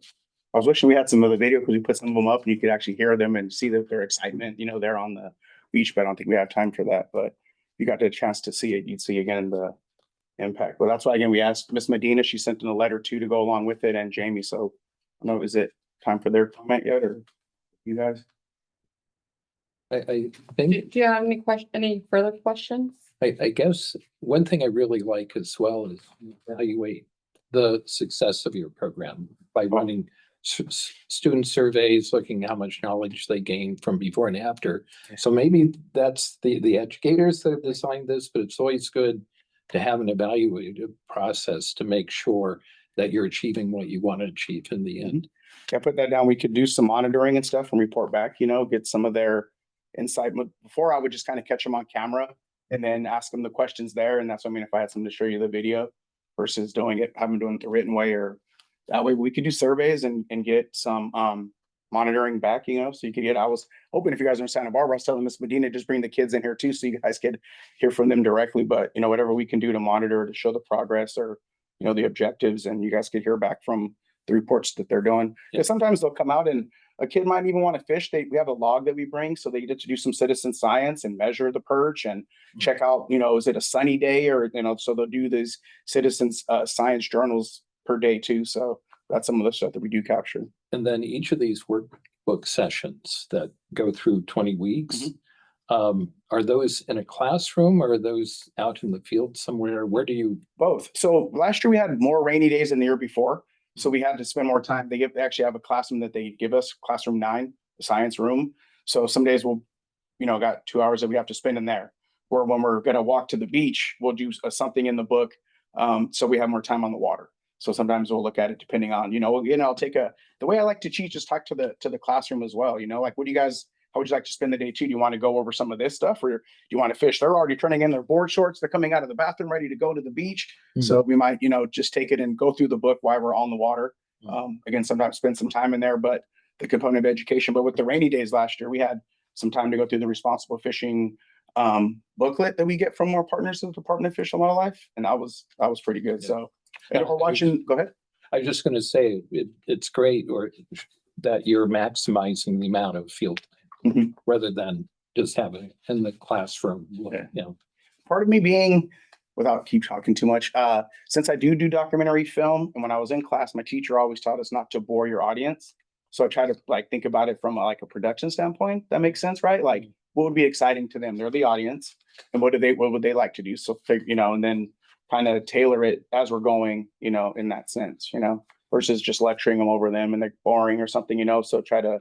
I was wishing we had some of the video because we put some of them up and you could actually hear them and see their excitement, they're on the beach, but I don't think we have time for that. But if you got the chance to see it, you'd see again the impact. But that's why, again, we asked Miss Medina, she sent in a letter too to go along with it, and Jamie. So I don't know, is it time for their comment yet, or you guys? I think, Do you have any further questions? I guess one thing I really like as well is evaluate the success of your program by running student surveys, looking how much knowledge they gain from before and after. So maybe that's the educators that have designed this, but it's always good to have an evaluative process to make sure that you're achieving what you want to achieve in the end. Yeah, put that down. We could do some monitoring and stuff and report back, get some of their insight. Before I would just kind of catch them on camera and then ask them the questions there. And that's what I mean, if I had something to show you the video. versus having doing it the written way, or that way we could do surveys and get some monitoring back, so you could get, I was hoping if you guys are in Santa Barbara, I was telling Miss Medina, just bring the kids in here too, so you guys could hear from them directly, but whatever we can do to monitor, to show the progress or, the objectives, and you guys could hear back from the reports that they're doing. Because sometimes they'll come out and a kid might even want to fish. We have a log that we bring, so they get to do some citizen science and measure the perch and check out, is it a sunny day or, so they'll do these citizens science journals per day too. So that's some of the stuff that we do capture. And then each of these workbook sessions that go through 20 weeks, are those in a classroom or are those out in the field somewhere? Where do you? Both. So last year we had more rainy days than the year before. So we had to spend more time. They actually have a classroom that they give us, classroom 9, the science room. So some days we'll, got 2 hours that we have to spend in there. Or when we're going to walk to the beach, we'll do something in the book. So we have more time on the water. So sometimes we'll look at it depending on, I'll take the way I like to teach is talk to the classroom as well. Like, how would you like to spend the day too? Do you want to go over some of this stuff, or do you want to fish? They're already turning in their board shorts. They're coming out of the bathroom ready to go to the beach. So we might, just take it and go through the book while we're on the water. Again, sometimes spend some time in there, but the component of education. But with the rainy days last year, we had some time to go through the responsible fishing booklet that we get from our partners in the Department of Fish and Wildlife. And that was pretty good. Yeah. So and we're watching, go ahead. I was just going to say it's great that you're maximizing the amount of field time rather than just having it in the classroom. Part of me being, without keep talking too much, since I do documentary film, and when I was in class, my teacher always taught us not to bore your audience. So I try to think about it from a production standpoint. That makes sense, right? Like, what would be exciting to them? They're the audience, and what would they like to do? So and then kind of tailor it as we're going, in that sense, versus just lecturing them over them and they're boring or something, so try to,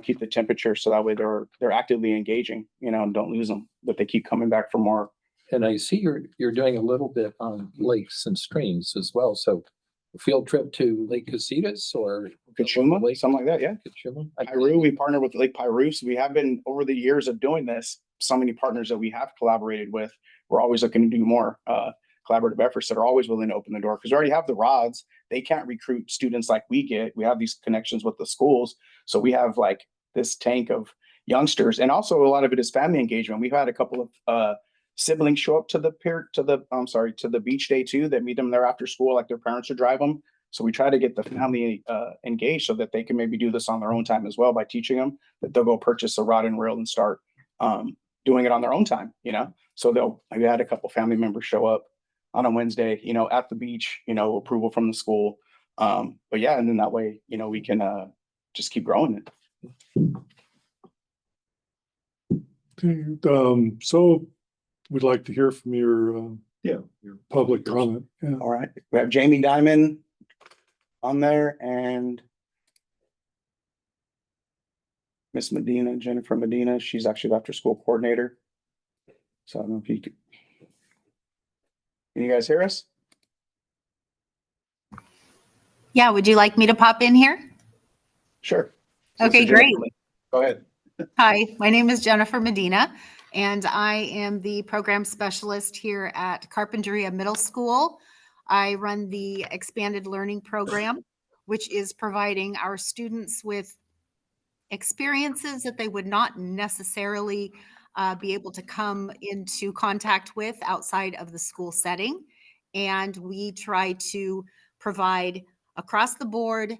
keep the temperature so that way they're actively engaging, and don't lose them, that they keep coming back for more. And I see you're doing a little bit on lakes and streams as well. So a field trip to Lake Casitas or Kachuma, something like that. Yeah. Kachuma. Piru, we partnered with Lake Piru. So we have been, over the years of doing this, so many partners that we have collaborated with, we're always looking to do more collaborative efforts that are always willing to open the door, because we already have the rods. They can't recruit students like we get. We have these connections with the schools. So we have this tank of youngsters, and also a lot of it is family engagement. We've had a couple of siblings show up to the beach day too, that meet them there after school, like their parents would drive them. So we try to get the family engaged so that they can maybe do this on their own time as well, by teaching them that they'll go purchase a rod and reel and start doing it on their own time, So we had a couple family members show up on a Wednesday, at the beach, approval from the school. But yeah, and then that way, we can just keep growing Okay, so we'd like to hear from your public comment. Yeah. All right. We have Jamie Dimon on there and Miss Medina, Jennifer Medina. She's actually the after school coordinator. So I don't know if you could. Can you guys hear us? Yeah, would you like me to pop in here? Sure. Okay, Sister great. Jennifer, go ahead. Hi, my name is Jennifer Medina, and I am the program specialist here at Carpinteria Middle School. I run the expanded learning program, which is providing our students with experiences that they would not necessarily be able to come into contact with outside of the school setting. And we try to provide across the board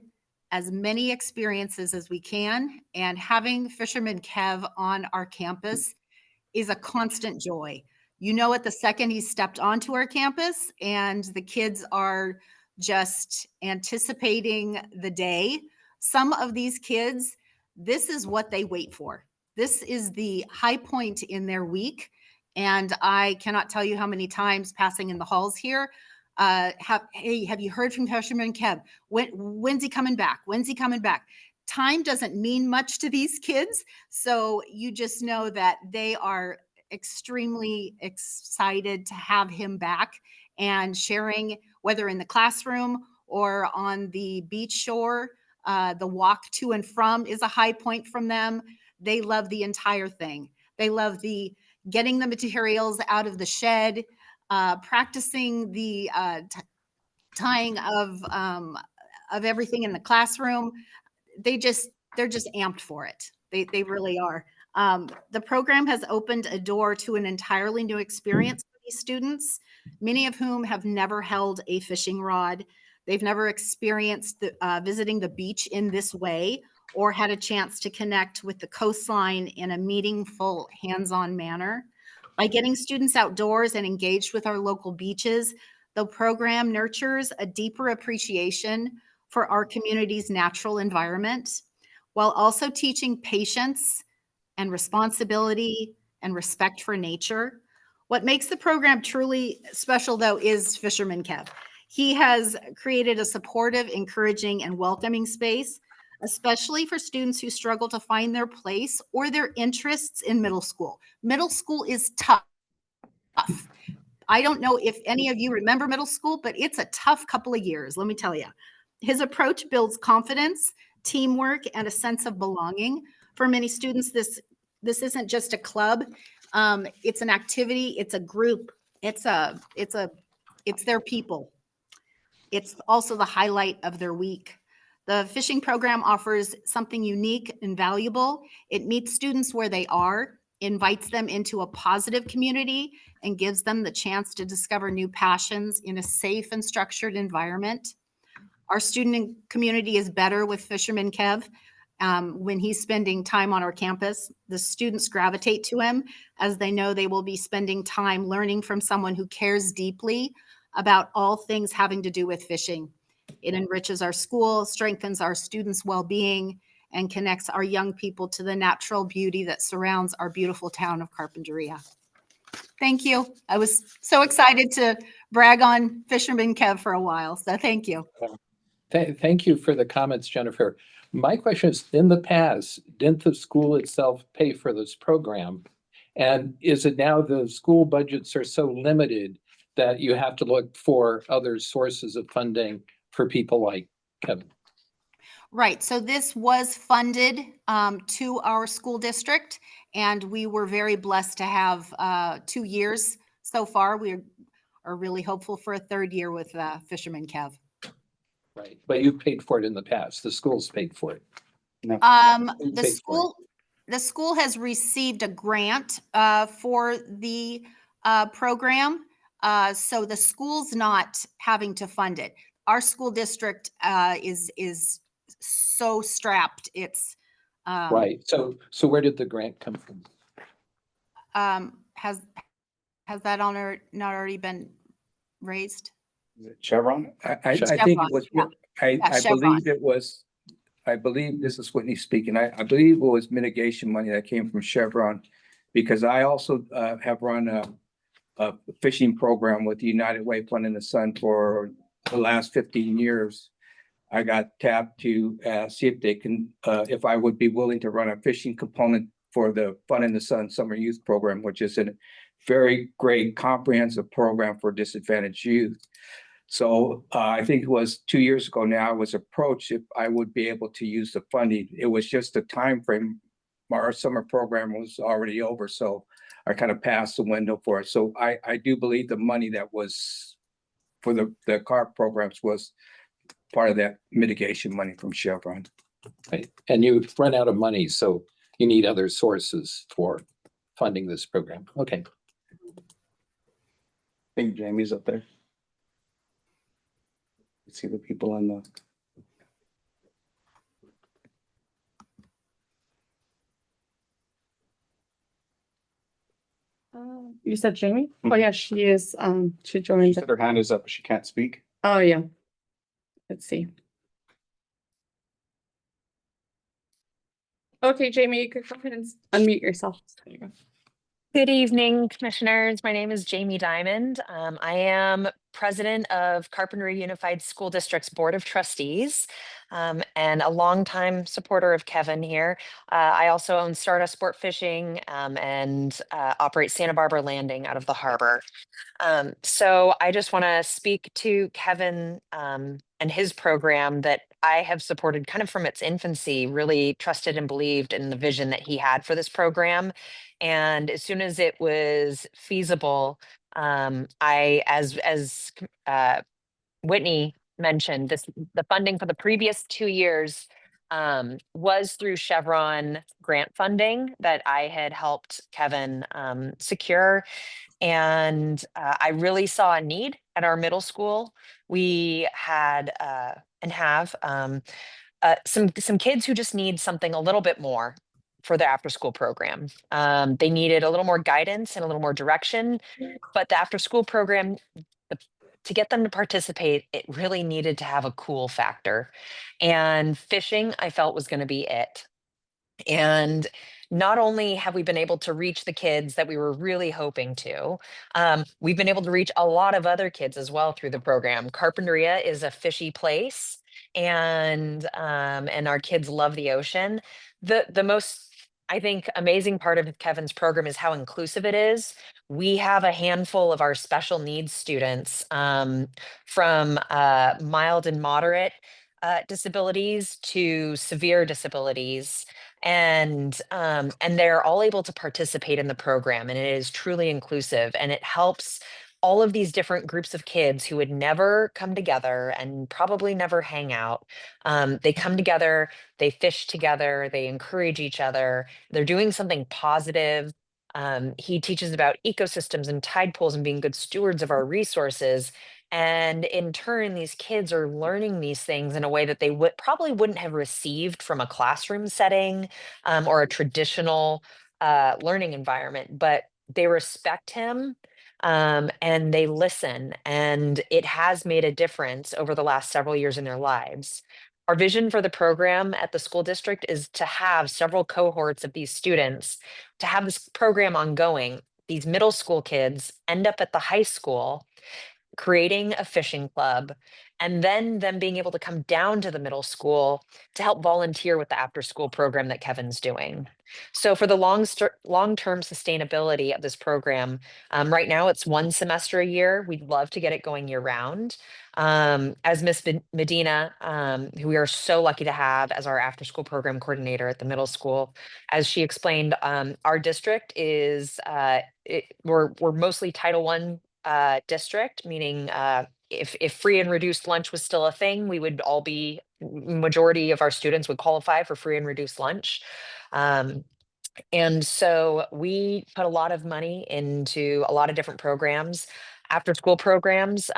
as many experiences as we can. And having Fisherman Kev on our campus is a constant joy. It the second he stepped onto our campus, and the kids are just anticipating the day. Some of these kids, this is what they wait for. This is the high point in their week. And I cannot tell you how many times passing in the halls here, hey, have you heard from Fisherman Kev? When's he coming back? When's he coming back? Time doesn't mean much to these kids. So you just know that they are extremely excited to have him back and sharing, whether in the classroom or on the beach shore. The walk to and from is a high point from them. They love the entire thing. They love the getting the materials out of the shed, practicing the tying of everything in the classroom. They're just amped for it. They really are. The program has opened a door to an entirely new experience for these students, many of whom have never held a fishing rod. They've never experienced visiting the beach in this way or had a chance to connect with the coastline in a meaningful, hands-on manner. By getting students outdoors and engaged with our local beaches, the program nurtures a deeper appreciation for our community's natural environment, while also teaching patience and responsibility and respect for nature. What makes the program truly special, though, is Fisherman Kev. He has created a supportive, encouraging, and welcoming space, especially for students who struggle to find their place or their interests in middle school. Middle school is tough. I don't know if any of you remember middle school, but it's a tough couple of years, let me tell you. His approach builds confidence, teamwork, and a sense of belonging. For many students, this isn't just a club. It's an activity, it's a group, it's their people. It's also the highlight of their week. The fishing program offers something unique and valuable. It meets students where they are, invites them into a positive community, and gives them the chance to discover new passions in a safe and structured environment. Our student community is better with Fisherman Kev. When he's spending time on our campus, the students gravitate to him as they know they will be spending time learning from someone who cares deeply about all things having to do with fishing. It enriches our school, strengthens our students' well-being, and connects our young people to the natural beauty that surrounds our beautiful town of Carpinteria. Thank you. I was so excited to brag on Fisherman Kev for a while, so thank you. Thank you for the comments, Jennifer. My question is, in the past, didn't the school itself pay for this program? And is it now the school budgets are so limited that you have to look for other sources of funding for people like Kevin? Right, so this was funded to our school district, and we were very blessed to have 2 years so far. We are really hopeful for a third year with Fisherman Kev. Right, but you've paid for it in the past. The school's paid for it. No. The school has received a grant for the program, so the school's not having to fund it. Our school district is so strapped. It's right. So where did the grant come from? Has that honor not already been raised? Is it Chevron? I think it was, Chevron, I Chevron. believe it was, I believe, this is Whitney speaking, I believe it was mitigation money that came from Chevron. Because I also have run a fishing program with the United Way Fund in the Sun for the last 15 years. I got tapped to see if they can, if I would be willing to run a fishing component for the Fun in the Sun Summer Youth Program, which is a very great comprehensive program for disadvantaged youth. So I think it was 2 years ago now, I was approached if I would be able to use the funding. It was just a time frame. Our summer program was already over, so I kind of passed the window for it. So I do believe the money that was for the CARP programs was part of that mitigation money from Chevron. Right. And you've run out of money, so you need other sources for funding this program. Okay. I think Jamie's up there. See the people in the. You said Jamie? Oh, yeah, she is, she She joined. said her hand is up, but she can't speak. Oh, yeah. Let's see. Okay, Jamie, you could go ahead and unmute yourself. There you go. Good evening, commissioners. My name is Jamie Diamond. I am president of Carpinteria Unified School District's Board of Trustees and a longtime supporter of Kevin here. I also own Stardust Sport Fishing and operate Santa Barbara Landing out of the harbor. So I just want to speak to Kevin and his program that I have supported kind of from its infancy, really trusted and believed in the vision that he had for this program. And as soon as it was feasible, I, as Whitney mentioned, the funding for the previous 2 years was through Chevron grant funding that I had helped Kevin secure. And I really saw a need at our middle school. We had and have some kids who just need something a little bit more for the after school program. They needed a little more guidance and a little more direction, but the after school program, to get them to participate, it really needed to have a cool factor. And fishing, I felt, was going to be it. And not only have we been able to reach the kids that we were really hoping to, we've been able to reach a lot of other kids as well through the program. Carpinteria is a fishy place, and our kids love the ocean. The most, I think, amazing part of Kevin's program is how inclusive it is. We have a handful of our special needs students from mild and moderate disabilities to severe disabilities, and they're all able to participate in the program, and it is truly inclusive, and it helps all of these different groups of kids who would never come together and probably never hang out. They come together, they fish together, they encourage each other, they're doing something positive. He teaches about ecosystems and tide pools and being good stewards of our resources. And in turn, these kids are learning these things in a way that they probably wouldn't have received from a classroom setting or a traditional learning environment, but they respect him and they listen. And it has made a difference over the last several years in their lives. Our vision for the program at the school district is to have several cohorts of these students, to have this program ongoing. These middle school kids end up at the high school creating a fishing club, and then them being able to come down to the middle school to help volunteer with the after school program that Kevin's doing. So for the long-term sustainability of this program, right now it's 1 semester a year. We'd love to get it going year round. As Miss Medina, who we are so lucky to have as our after school program coordinator at the middle school, as she explained, our district is, we're mostly Title I district, meaning if free and reduced lunch was still a thing, we would all be, majority of our students would qualify for free and reduced lunch. And so we put a lot of money into a lot of different programs, after school programs.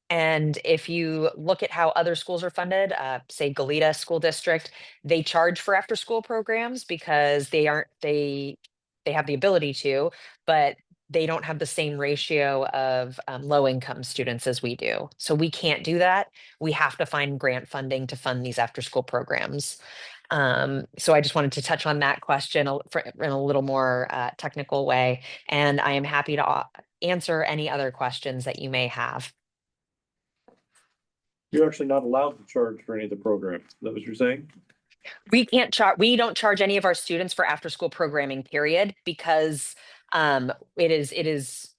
And if you look at how other schools are funded, say Goleta School District, they charge for after school programs because they have the ability to, but they don't have the same ratio of low income students as we do. So we can't do that. We have to find grant funding to fund these after school programs. So I just wanted to touch on that question in a little more technical way. And I am happy to answer any other questions that you may have. You're actually not allowed to charge for any of the programs. Is that what you're saying? We don't charge any of our students for after school programming, period, because it is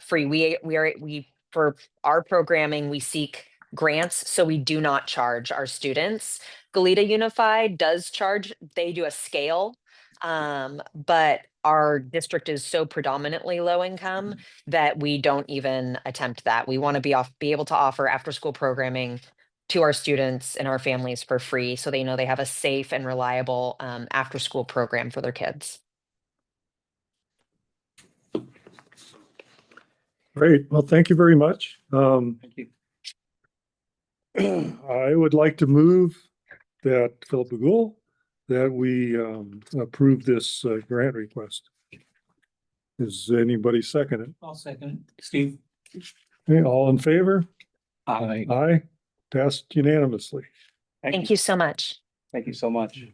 free. We for our programming, we seek grants, so we do not charge our students. Goleta Unified does charge, they do a scale, but our district is so predominantly low income that we don't even attempt that. We want to be able to offer after school programming to our students and our families for free, so they know they have a safe and reliable after school program for their kids. Great. Well, thank you very much. Thank you. I would like to move that Philip Bagul, that we approve this grant request. Is anybody second it? I'll second it. Steve? Okay, all in favor? Aye. Aye. Passed unanimously. Thank you so much. Thank you so much.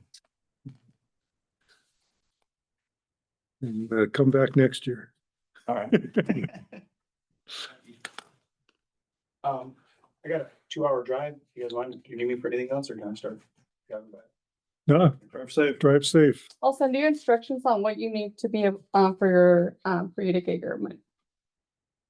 And come back next year. All right. I got a 2-hour drive. You guys want, do you need me for anything else or can I start? No, Drive safe. drive safe. I'll send you instructions on what you need to be for you to get your money.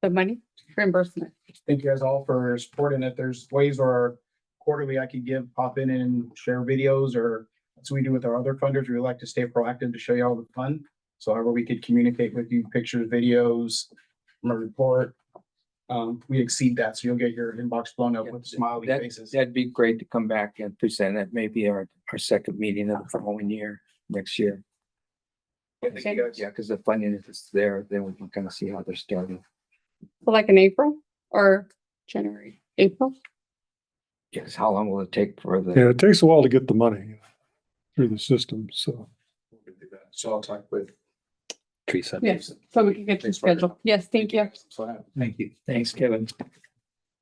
The money reimbursement. Thank you guys all for supporting it. There's ways where quarterly I could pop in and share videos, or that's what we do with our other funders. We like to stay proactive to show you all the fun. So however we could communicate with you, pictures, videos, from a report, we exceed that, so you'll get your inbox blown up with smiley That- faces. That'd be great to come back and present it, maybe our second meeting of the following year, next year. Thank you, guys. Yeah, because the funding is there, then we can kind of see how they're starting. So like in April or January, April? Yes, how long will it take for the? Yeah, it takes a while to get the money through the system, so. So I'll talk with. Teresa. Yes, so we can get your schedule. Yes, thank you. Thank you. Thanks, Kevin.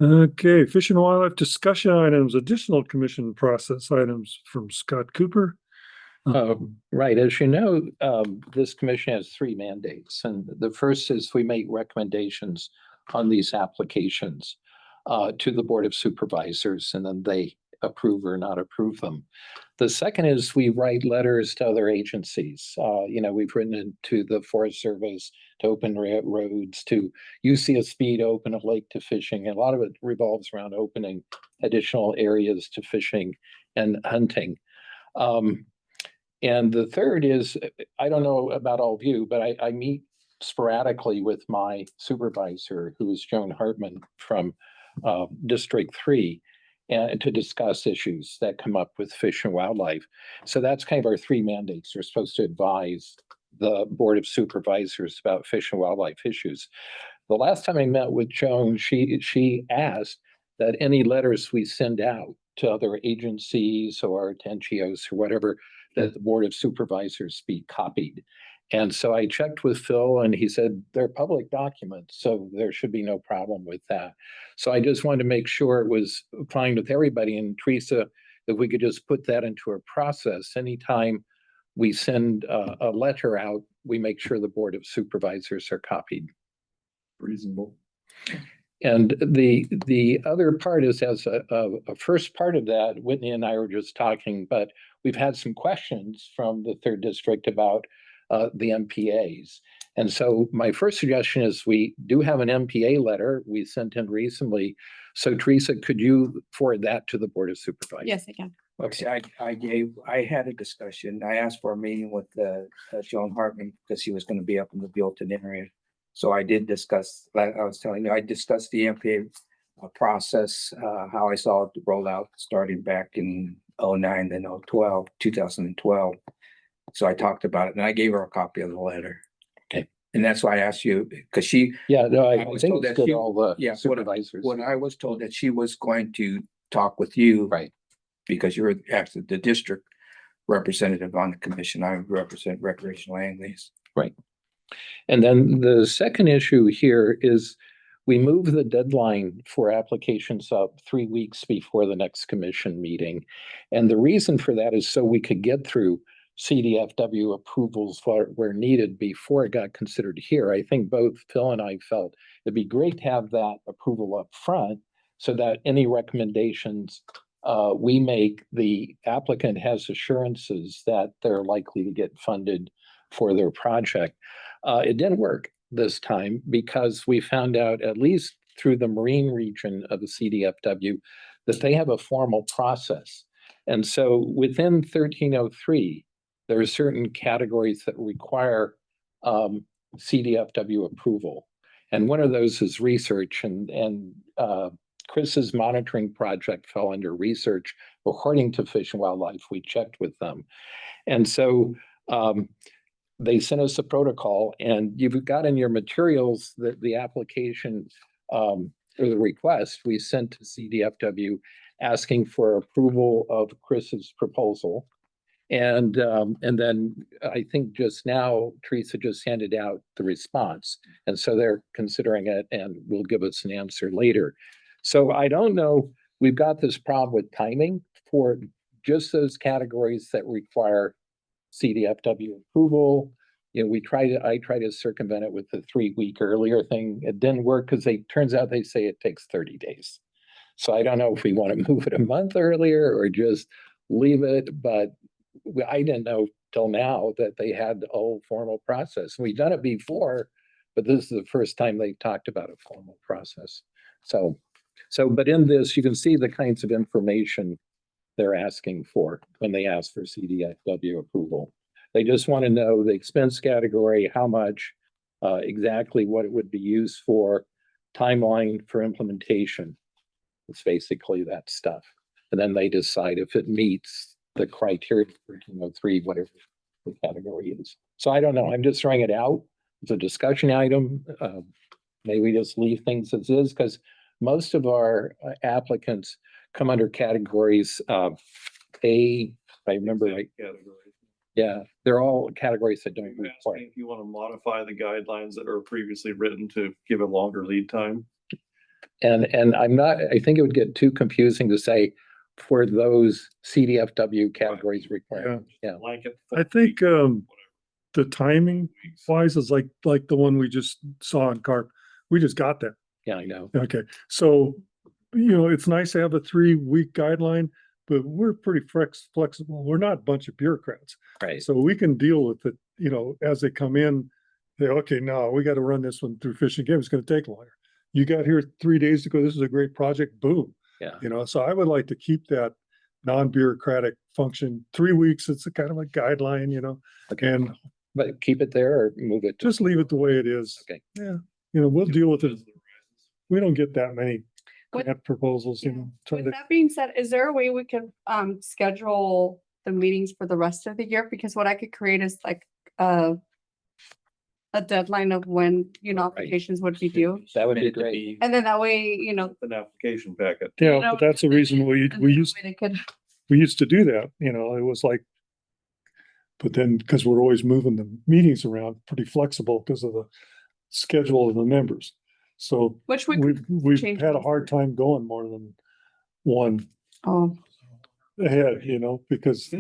Okay, Fish and Wildlife discussion items, additional commission process items from Scott Cooper. Right, as you know, this commission has three mandates, and the first is we make recommendations on these applications to the Board of Supervisors, and then they approve or not approve them. The second is we write letters to other agencies. We've written to the Forest Service, to open roads, to UCSB to open a lake to fishing. And a lot of it revolves around opening additional areas to fishing and hunting. And the third is, I don't know about all of you, but I meet sporadically with my supervisor, who is Joan Hartman from District 3, and to discuss issues that come up with fish and wildlife. So that's kind of our three mandates. We're supposed to advise the Board of Supervisors about fish and wildlife issues. The last time I met with Joan, she asked that any letters we send out to other agencies or to NGOs or whatever, that the Board of Supervisors be copied. And so I checked with Phil and he said they're public documents, so there should be no problem with that. So I just wanted to make sure it was fine with everybody. And Teresa, if we could just put that into a process, anytime we send a letter out, we make sure the Board of Supervisors are copied. Reasonable. And the other part is, as a first part of that, Whitney and I were just talking, but we've had some questions from the third district about the MPAs. And so my first suggestion is we do have an MPA letter we sent in recently. So Teresa, could you forward that to the Board of Supervisors? Yes, I can. Okay, I had a discussion. I asked for a meeting with Joan Hartman because he was going to be up in the Buellton area. So I did discuss, like I was telling you, I discussed the MPA process, how I saw it roll out starting back in 2009, then 2012. So I talked about it and I gave her a copy of the letter. Okay. And that's why I asked you, because Yeah, no, I was think told it's that good, she- all the yeah, supervisors. when I was told that she was going to talk with you. Right. Because you're actually the district representative on the commission. I represent recreational anglers. Right. And then the second issue here is we move the deadline for applications up 3 weeks before the next commission meeting. And the reason for that is so we could get through CDFW approvals where needed before it got considered here. I think both Phil and I felt it'd be great to have that approval up front so that any recommendations we make, the applicant has assurances that they're likely to get funded for their project. It didn't work this time because we found out, at least through the marine region of the CDFW, that they have a formal process. And so within 1303, there are certain categories that require CDFW approval. And one of those is research, and Chris's monitoring project fell under research. According to Fish and Wildlife, we checked with them. And so they sent us a protocol, and you've got in your materials that the application or the request we sent to CDFW asking for approval of Chris's proposal. And then I think just now, Teresa just handed out the response. And so they're considering it and will give us an answer later. So I don't know, we've got this problem with timing for just those categories that require CDFW approval. I tried to circumvent it with the 3 week earlier thing. It didn't work because turns out they say it takes 30 days. So I don't know if we want to move it a month earlier or just leave it, but I didn't know till now that they had a whole formal process. We've done it before, but this is the first time they talked about a formal process. But in this, you can see the kinds of information they're asking for when they ask for CDFW approval. They just want to know the expense category, how much, exactly what it would be used for, timeline for implementation. It's basically that stuff. And then they decide if it meets the criteria for 3, whatever the category is. So I don't know. I'm just throwing it out. It's a discussion item. Maybe we just leave things as is, because most of our applicants come under categories A, I remember like, yeah, they're all categories that don't You asked require. me if you want to modify the guidelines that are previously written to give a longer lead time. And I'm not, I think it would get too confusing to say for those CDFW categories required. Yeah. Blanket. I think, the timing wise is like the one we just saw in CARP. We just got that. Yeah, I know. Okay, so, it's nice to have a 3-week guideline, but we're pretty flexible. We're not a bunch of bureaucrats. Right. So we can deal with it, as they come in. Say, okay, no, we got to run this one through Fish and Game. It's going to take longer. You got here 3 days ago. This is a great project. Boom. Yeah. So I would like to keep that non-bureaucratic function. 3 weeks, it's a kind of a guideline, Okay. and But keep it there or move it. just leave it the way it is. Okay. Yeah, we'll deal with it. We don't get that many With- grant proposals, try With to, that being said, is there a way we could schedule the meetings for the rest of the year? Because what I could create is like a deadline of when, applications would be due. That would be Meant to great. And then that way, An application packet. yeah, but that's the reason we and then that used, way they could, we used to do that, it was like. But then, because we're always moving the meetings around, pretty flexible because of the schedule of the members. So which we, we've change had a those. hard time going more than one oh, ahead, because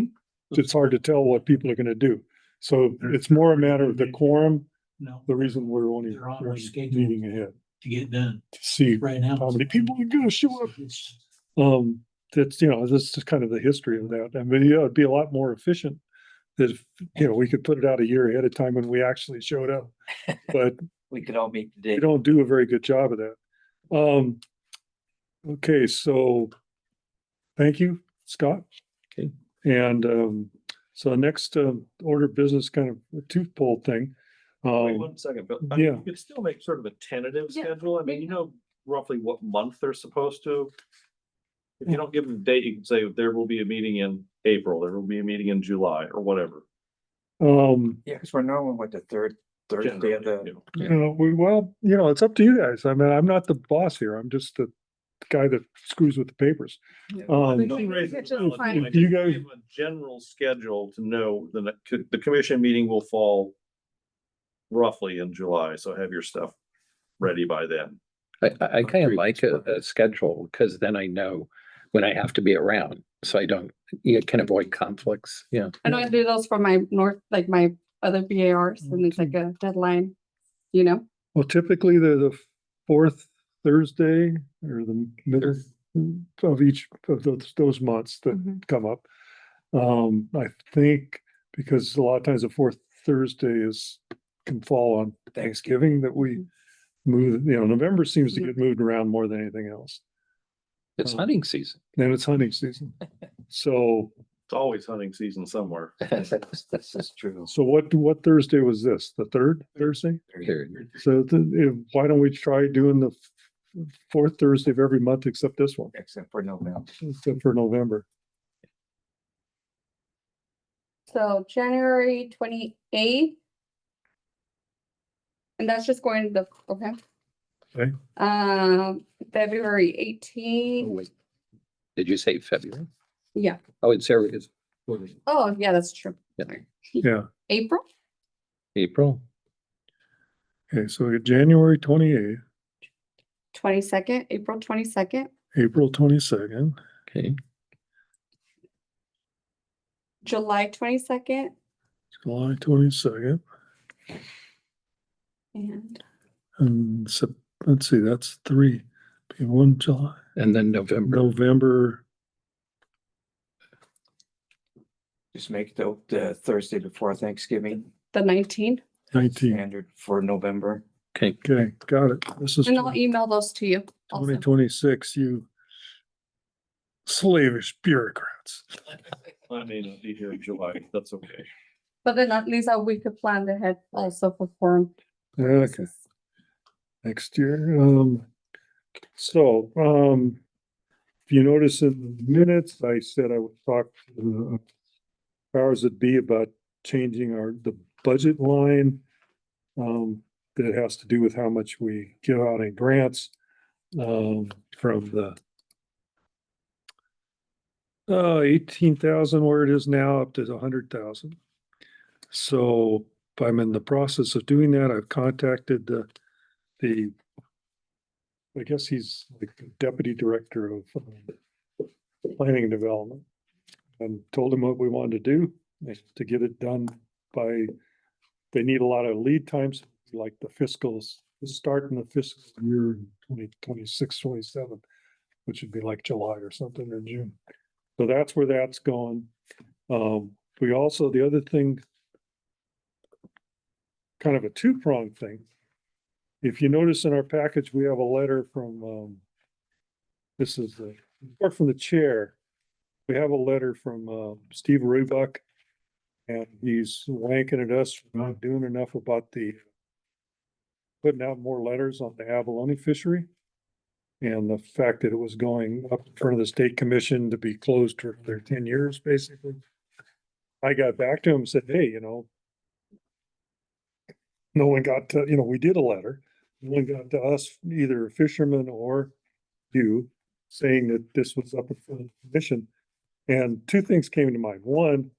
it's hard to tell what people are gonna do. So it's more a matter of the quorum, No, the reason we're only They're on our one schedule. meeting ahead to get done to see right now. how many people are gonna show up. That's, this is kind of the history of that. I mean, it'd be a lot more efficient if, we could put it out a year ahead of time when we actually showed up. But We could all meet today. we don't do a very good job of that. Okay, so thank you, Scott. Okay. And, so next, order of business, kind of a tooth-pull thing. Wait 1 second, Bill. I mean, yeah. you could still make sort of a tentative Yeah, schedule. I mean, maybe. you know roughly what month they're supposed to. If you don't give them a date, you can say there will be a meeting in April, there will be a meeting in July or whatever. Yeah, because we're normally what the third Thursday of the. It's up to you guys. I mean, I'm not the boss here. I'm just the guy that screws with the papers. No It's reason just to fine. like, You just guys- give a general schedule to know the commission meeting will fall roughly in July, so have your stuff ready by then. I kind of like a schedule because then I know when I have to be around. So I don't, you can avoid conflicts. Yeah. I know I do those for my like my other BARs and it's like a deadline, Well, typically they're the fourth Thursday or the middle of each of those months that Mhm. come up. I think because a lot of times the fourth Thursday can fall on Thanksgiving that we move, November seems to get moved around more than anything else. It's hunting season. Then it's hunting season. So, It's always hunting season somewhere. This is true. so what Thursday was this? The third Thursday? Period. So why don't we try doing the fourth Thursday of every month except this one, Except for November. except for November? So January 28th. And that's just going to okay. Okay. February Oh, 18th. wait. Did you say February? Yeah. Oh, it's there. It is. Oh, yeah, that's true. Yeah. Sorry. Yeah. April, April. Okay, so we got January 28th, 22nd, April 22nd, April 22nd, Okay. July 22nd, July 22nd, and and let's see, that's 3. Okay, 1 July, And then November. November, Just make the Thursday before Thanksgiving the 19th. 19th. standard for November. Okay. Okay, got it. This is And I'll email those to you. also. 2026, you slavish bureaucrats. I may not be here in July, that's okay. But then at least we could plan ahead also for forum. Okay, next year. If you notice in the minutes, I said I would talk to the powers that be about changing the budget line. That has to do with how much we give out in grants, from the 18,000 where it is now up to 100,000. So I'm in the process of doing that. I've contacted the I guess he's like the deputy director of planning and development, and told him what we wanted to do to get it done by, they need a lot of lead times, like the fiscals, starting the fiscal year 2026, 27, which would be like July or something, or June. So that's where that's going. We also, the other thing, kind of a two-pronged thing. If you notice in our package, we have a letter from, this is the report from the chair. We have a letter from Steve Rubuck, and he's wanking at us for not doing enough about putting out more letters on the abalone fishery. And the fact that it was going up in front of the state commission to be closed for their 10 years, basically. I got back to him and said, hey, no one got to, we did a letter. No one got to us, either a fisherman or you, saying that this was up in front of the commission. And two things came to mind. One,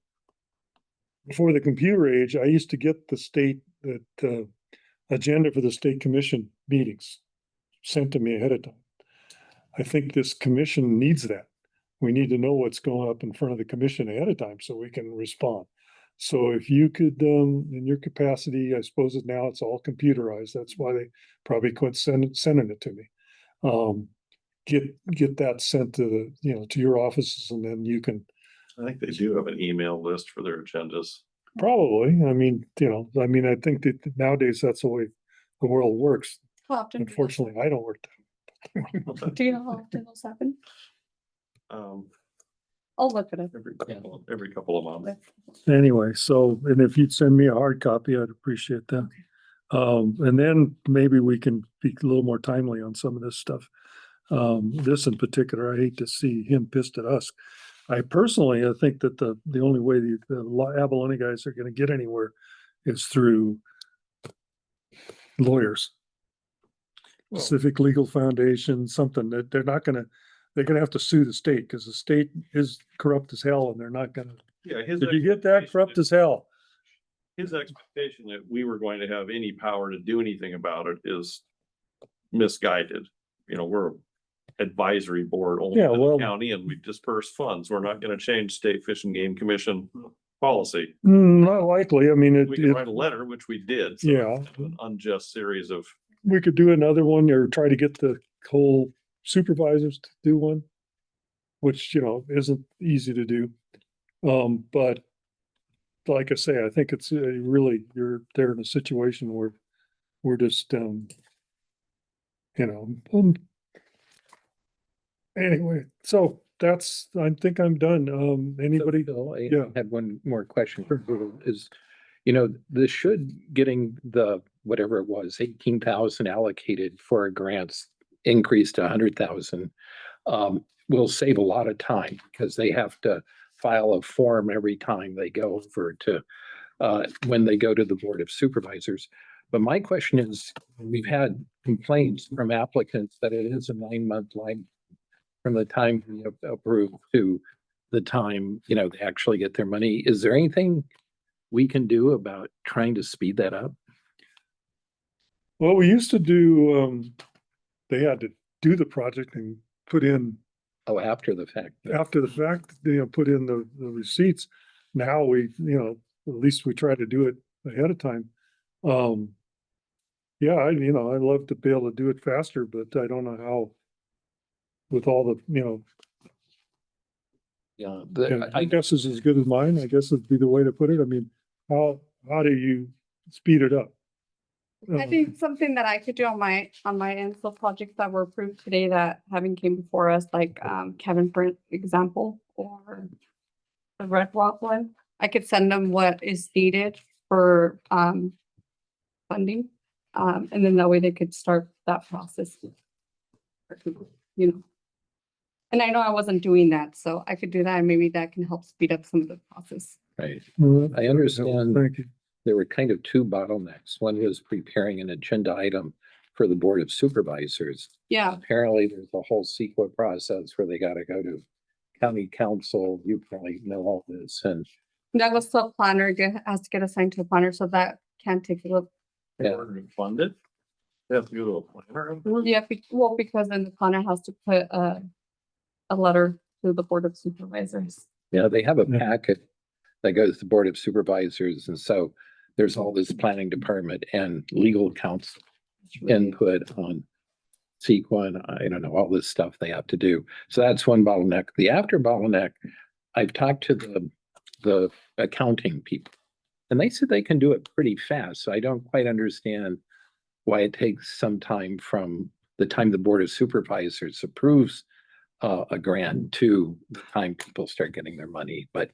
before the computer age, I used to get the agenda for the state commission meetings sent to me ahead of time. I think this commission needs that. We need to know what's going up in front of the commission ahead of time so we can respond. So if you could, in your capacity, I suppose now it's all computerized. That's why they probably quit sending it to me. Get that sent to to your offices, and then you can. I think they do have an email list for their agendas. Probably. I I think that nowadays that's the way the world works. How often? Unfortunately, I don't work Do you know how often those happen? I'll look at it. Every couple of months. anyway. So, and if you'd send me a hard copy, I'd appreciate that. And then maybe we can be a little more timely on some of this stuff. This in particular, I hate to see him pissed at us. I think that the only way the abalone guys are going to get anywhere is through lawyers. Civic Legal Foundation, something that they're going to have to sue the state, because the state is corrupt as hell, and they're not going to. Yeah. Did you get that? Corrupt as hell. His expectation that we were going to have any power to do anything about it is misguided. We're an advisory board only in the county, and we disperse funds. We're not going to change State Fish and Game Commission policy. Not likely. We can write a letter, which we did. So Yeah. it's an unjust series of. We could do another one, or try to get the whole supervisors to do one, which, isn't easy to do. But like I say, I think it's really, you're there in a situation where we're just, anyway, so I think I'm done. Anybody? Bill, Yeah. I had one more question. Is, this getting the, whatever it was, 18,000 allocated for grants increased to 100,000, will save a lot of time, because they have to file a form every time they go over to, when they go to the Board of Supervisors. But my question is, we've had complaints from applicants that it is a 9-month line from the time we approve to the time, they actually get their money. Is there anything we can do about trying to speed that up? Well, we used to do, they had to do the project and put in. Oh, after the fact. Put in the receipts. Now we, at least we try to do it ahead of time. Yeah, I'd love to be able to do it faster, but I don't know how with all the, Yeah, I guess is as good as mine. I guess would be the way to put it. I mean, how do you speed it up? I think something that I could do on my end, so projects that were approved today that haven't came before us, like Kevin, for example, or the Red Rock one, I could send them what is needed for funding. And then that way they could start that process. You know. And I know I wasn't doing that, so I could do that, and maybe that can help speed up some of the process. Right. Well, I understand Thank you. there were kind of two bottlenecks. One was preparing an agenda item for the Board of Supervisors. Yeah, Apparently, there's a whole CEQA process where they gotta go to county council. You probably know all this, and that was the planner, has to get assigned to a planner, so that can take a little. In order to fund it, they have to go to a planner. Yeah, well, because then the planner has to put a letter to the Board of Supervisors. yeah, they have a Yeah. packet that goes to the Board of Supervisors, and so there's all this planning department and legal counsel input on CEQA, and I don't know, all this stuff they have to do. So that's one bottleneck. The after bottleneck, I've talked to the accounting people, and they said they can do it pretty fast. So I don't quite understand why it takes some time from the time the Board of Supervisors approves a grant to the time people start getting their money. But,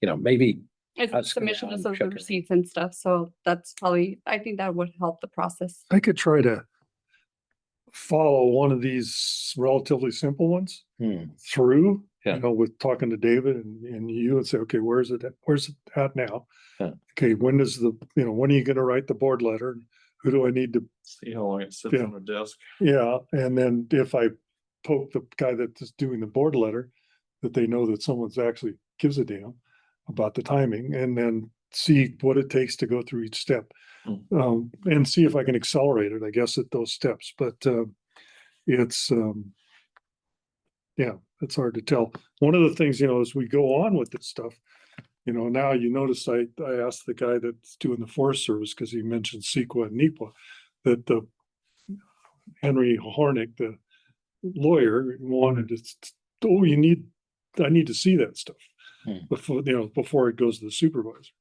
you know, maybe It's That's gonna submission of help some check it. receipts and stuff, so that's probably, I think that would help the process. I could try to follow one of these relatively simple ones through, Yeah. you know, with talking to David and you and say, okay, where's it at now? Yeah. Okay, when does when are you gonna write the board letter? Who do I need to, See how long it sits Yeah. on the desk. yeah, and then if I poke the guy that's doing the board letter, that they know that someone's actually gives a damn about the timing, and then see what it takes to go through each step. And see if I can accelerate it, I guess, at those steps, but it's it's hard to tell. One of the things, as we go on with this stuff, now you notice I asked the guy that's doing the Forest Service, because he mentioned CEQA and NEPA, that the Henry Hornick, the lawyer, wanted to, I need to see that stuff before it goes to the supervisor.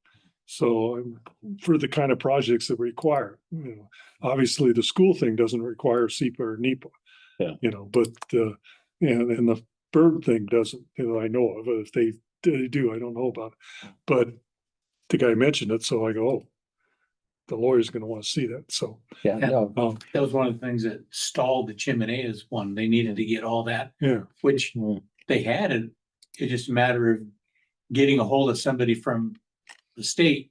So for the kind of projects that require, obviously the school thing doesn't require CEPA or NEPA. Yeah. But and the bird thing doesn't, I know of. If they do, I don't know about it. But the guy mentioned it, so I go, oh, the lawyer's gonna want to see that, so. yeah, no, That was one of the things that stalled the Chimeneas one. They needed to get all that, Yeah, which they had, and it's just a matter of getting a hold of somebody from the state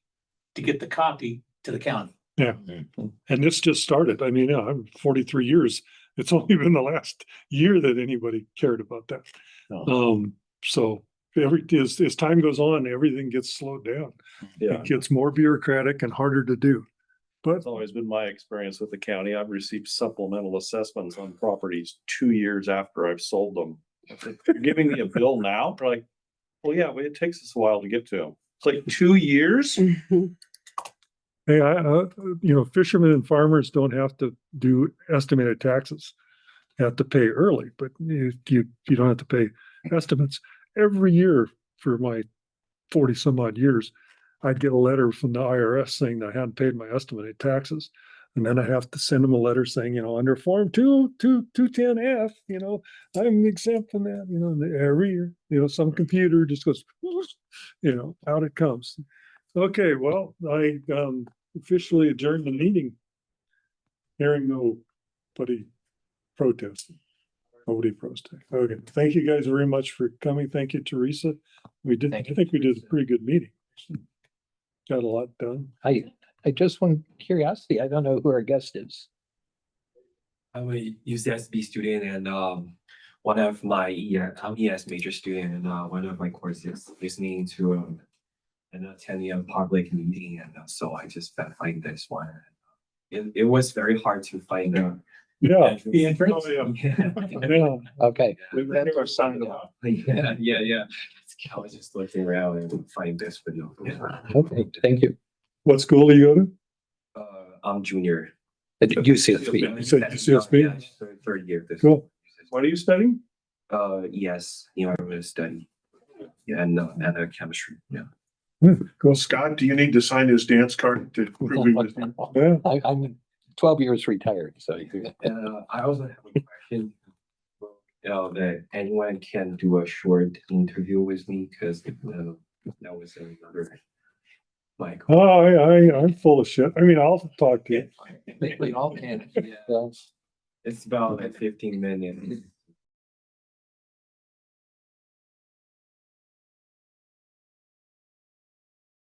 to get the copy to the county. and this just started. I mean, I'm 43 years. It's only been the last year that anybody cared about that. no. So as time goes on, everything gets slowed down. Yeah. It gets more bureaucratic and harder to do. But It's always been my experience with the county. I've received supplemental assessments on properties 2 years after I've sold them. If you're giving me a bill now, they're like, well, yeah, it takes us a while to get to them. It's like 2 years. hey, fishermen and farmers don't have to do estimated taxes. They have to pay early, but you don't have to pay estimates. Every year for my 40 some odd years, I'd get a letter from the IRS saying that I hadn't paid my estimated taxes. And then I have to send them a letter saying, under Form 210F, I'm exempt from that, and every year, some computer just goes, out it comes. Okay, well, I officially adjourned the meeting. Hearing nobody protesting. Nobody protesting. Okay, thank you guys very much for coming. Thank you, Teresa. I think we did a pretty good meeting. Got a lot done. I just want curiosity. I don't know who our guest is. I'm a UCSB student, and one of my I'm ES major student, and one of my courses listening to and attending a public meeting, and so I just find this one. It was very hard to find Yeah. The entrance? Oh, yeah. Yeah. Okay, Our sign up. yeah. I was just looking around and find this video. okay, thank you. What school do you go to? I'm junior. At UCSB. You said UCSB? Yeah, third year. This Cool. What are you studying? Yes, environmental study. Yeah, and chemistry. Yeah. Cool. Scott, do you need to sign his dance card to prove he was? Yeah. I'm 12 years retired, so. I also have a question. That anyone can do a short interview with me, because that was another Michael. Oh, I'm full of shit. I mean, I'll talk to you. I think we all can. It's about like 15 minutes.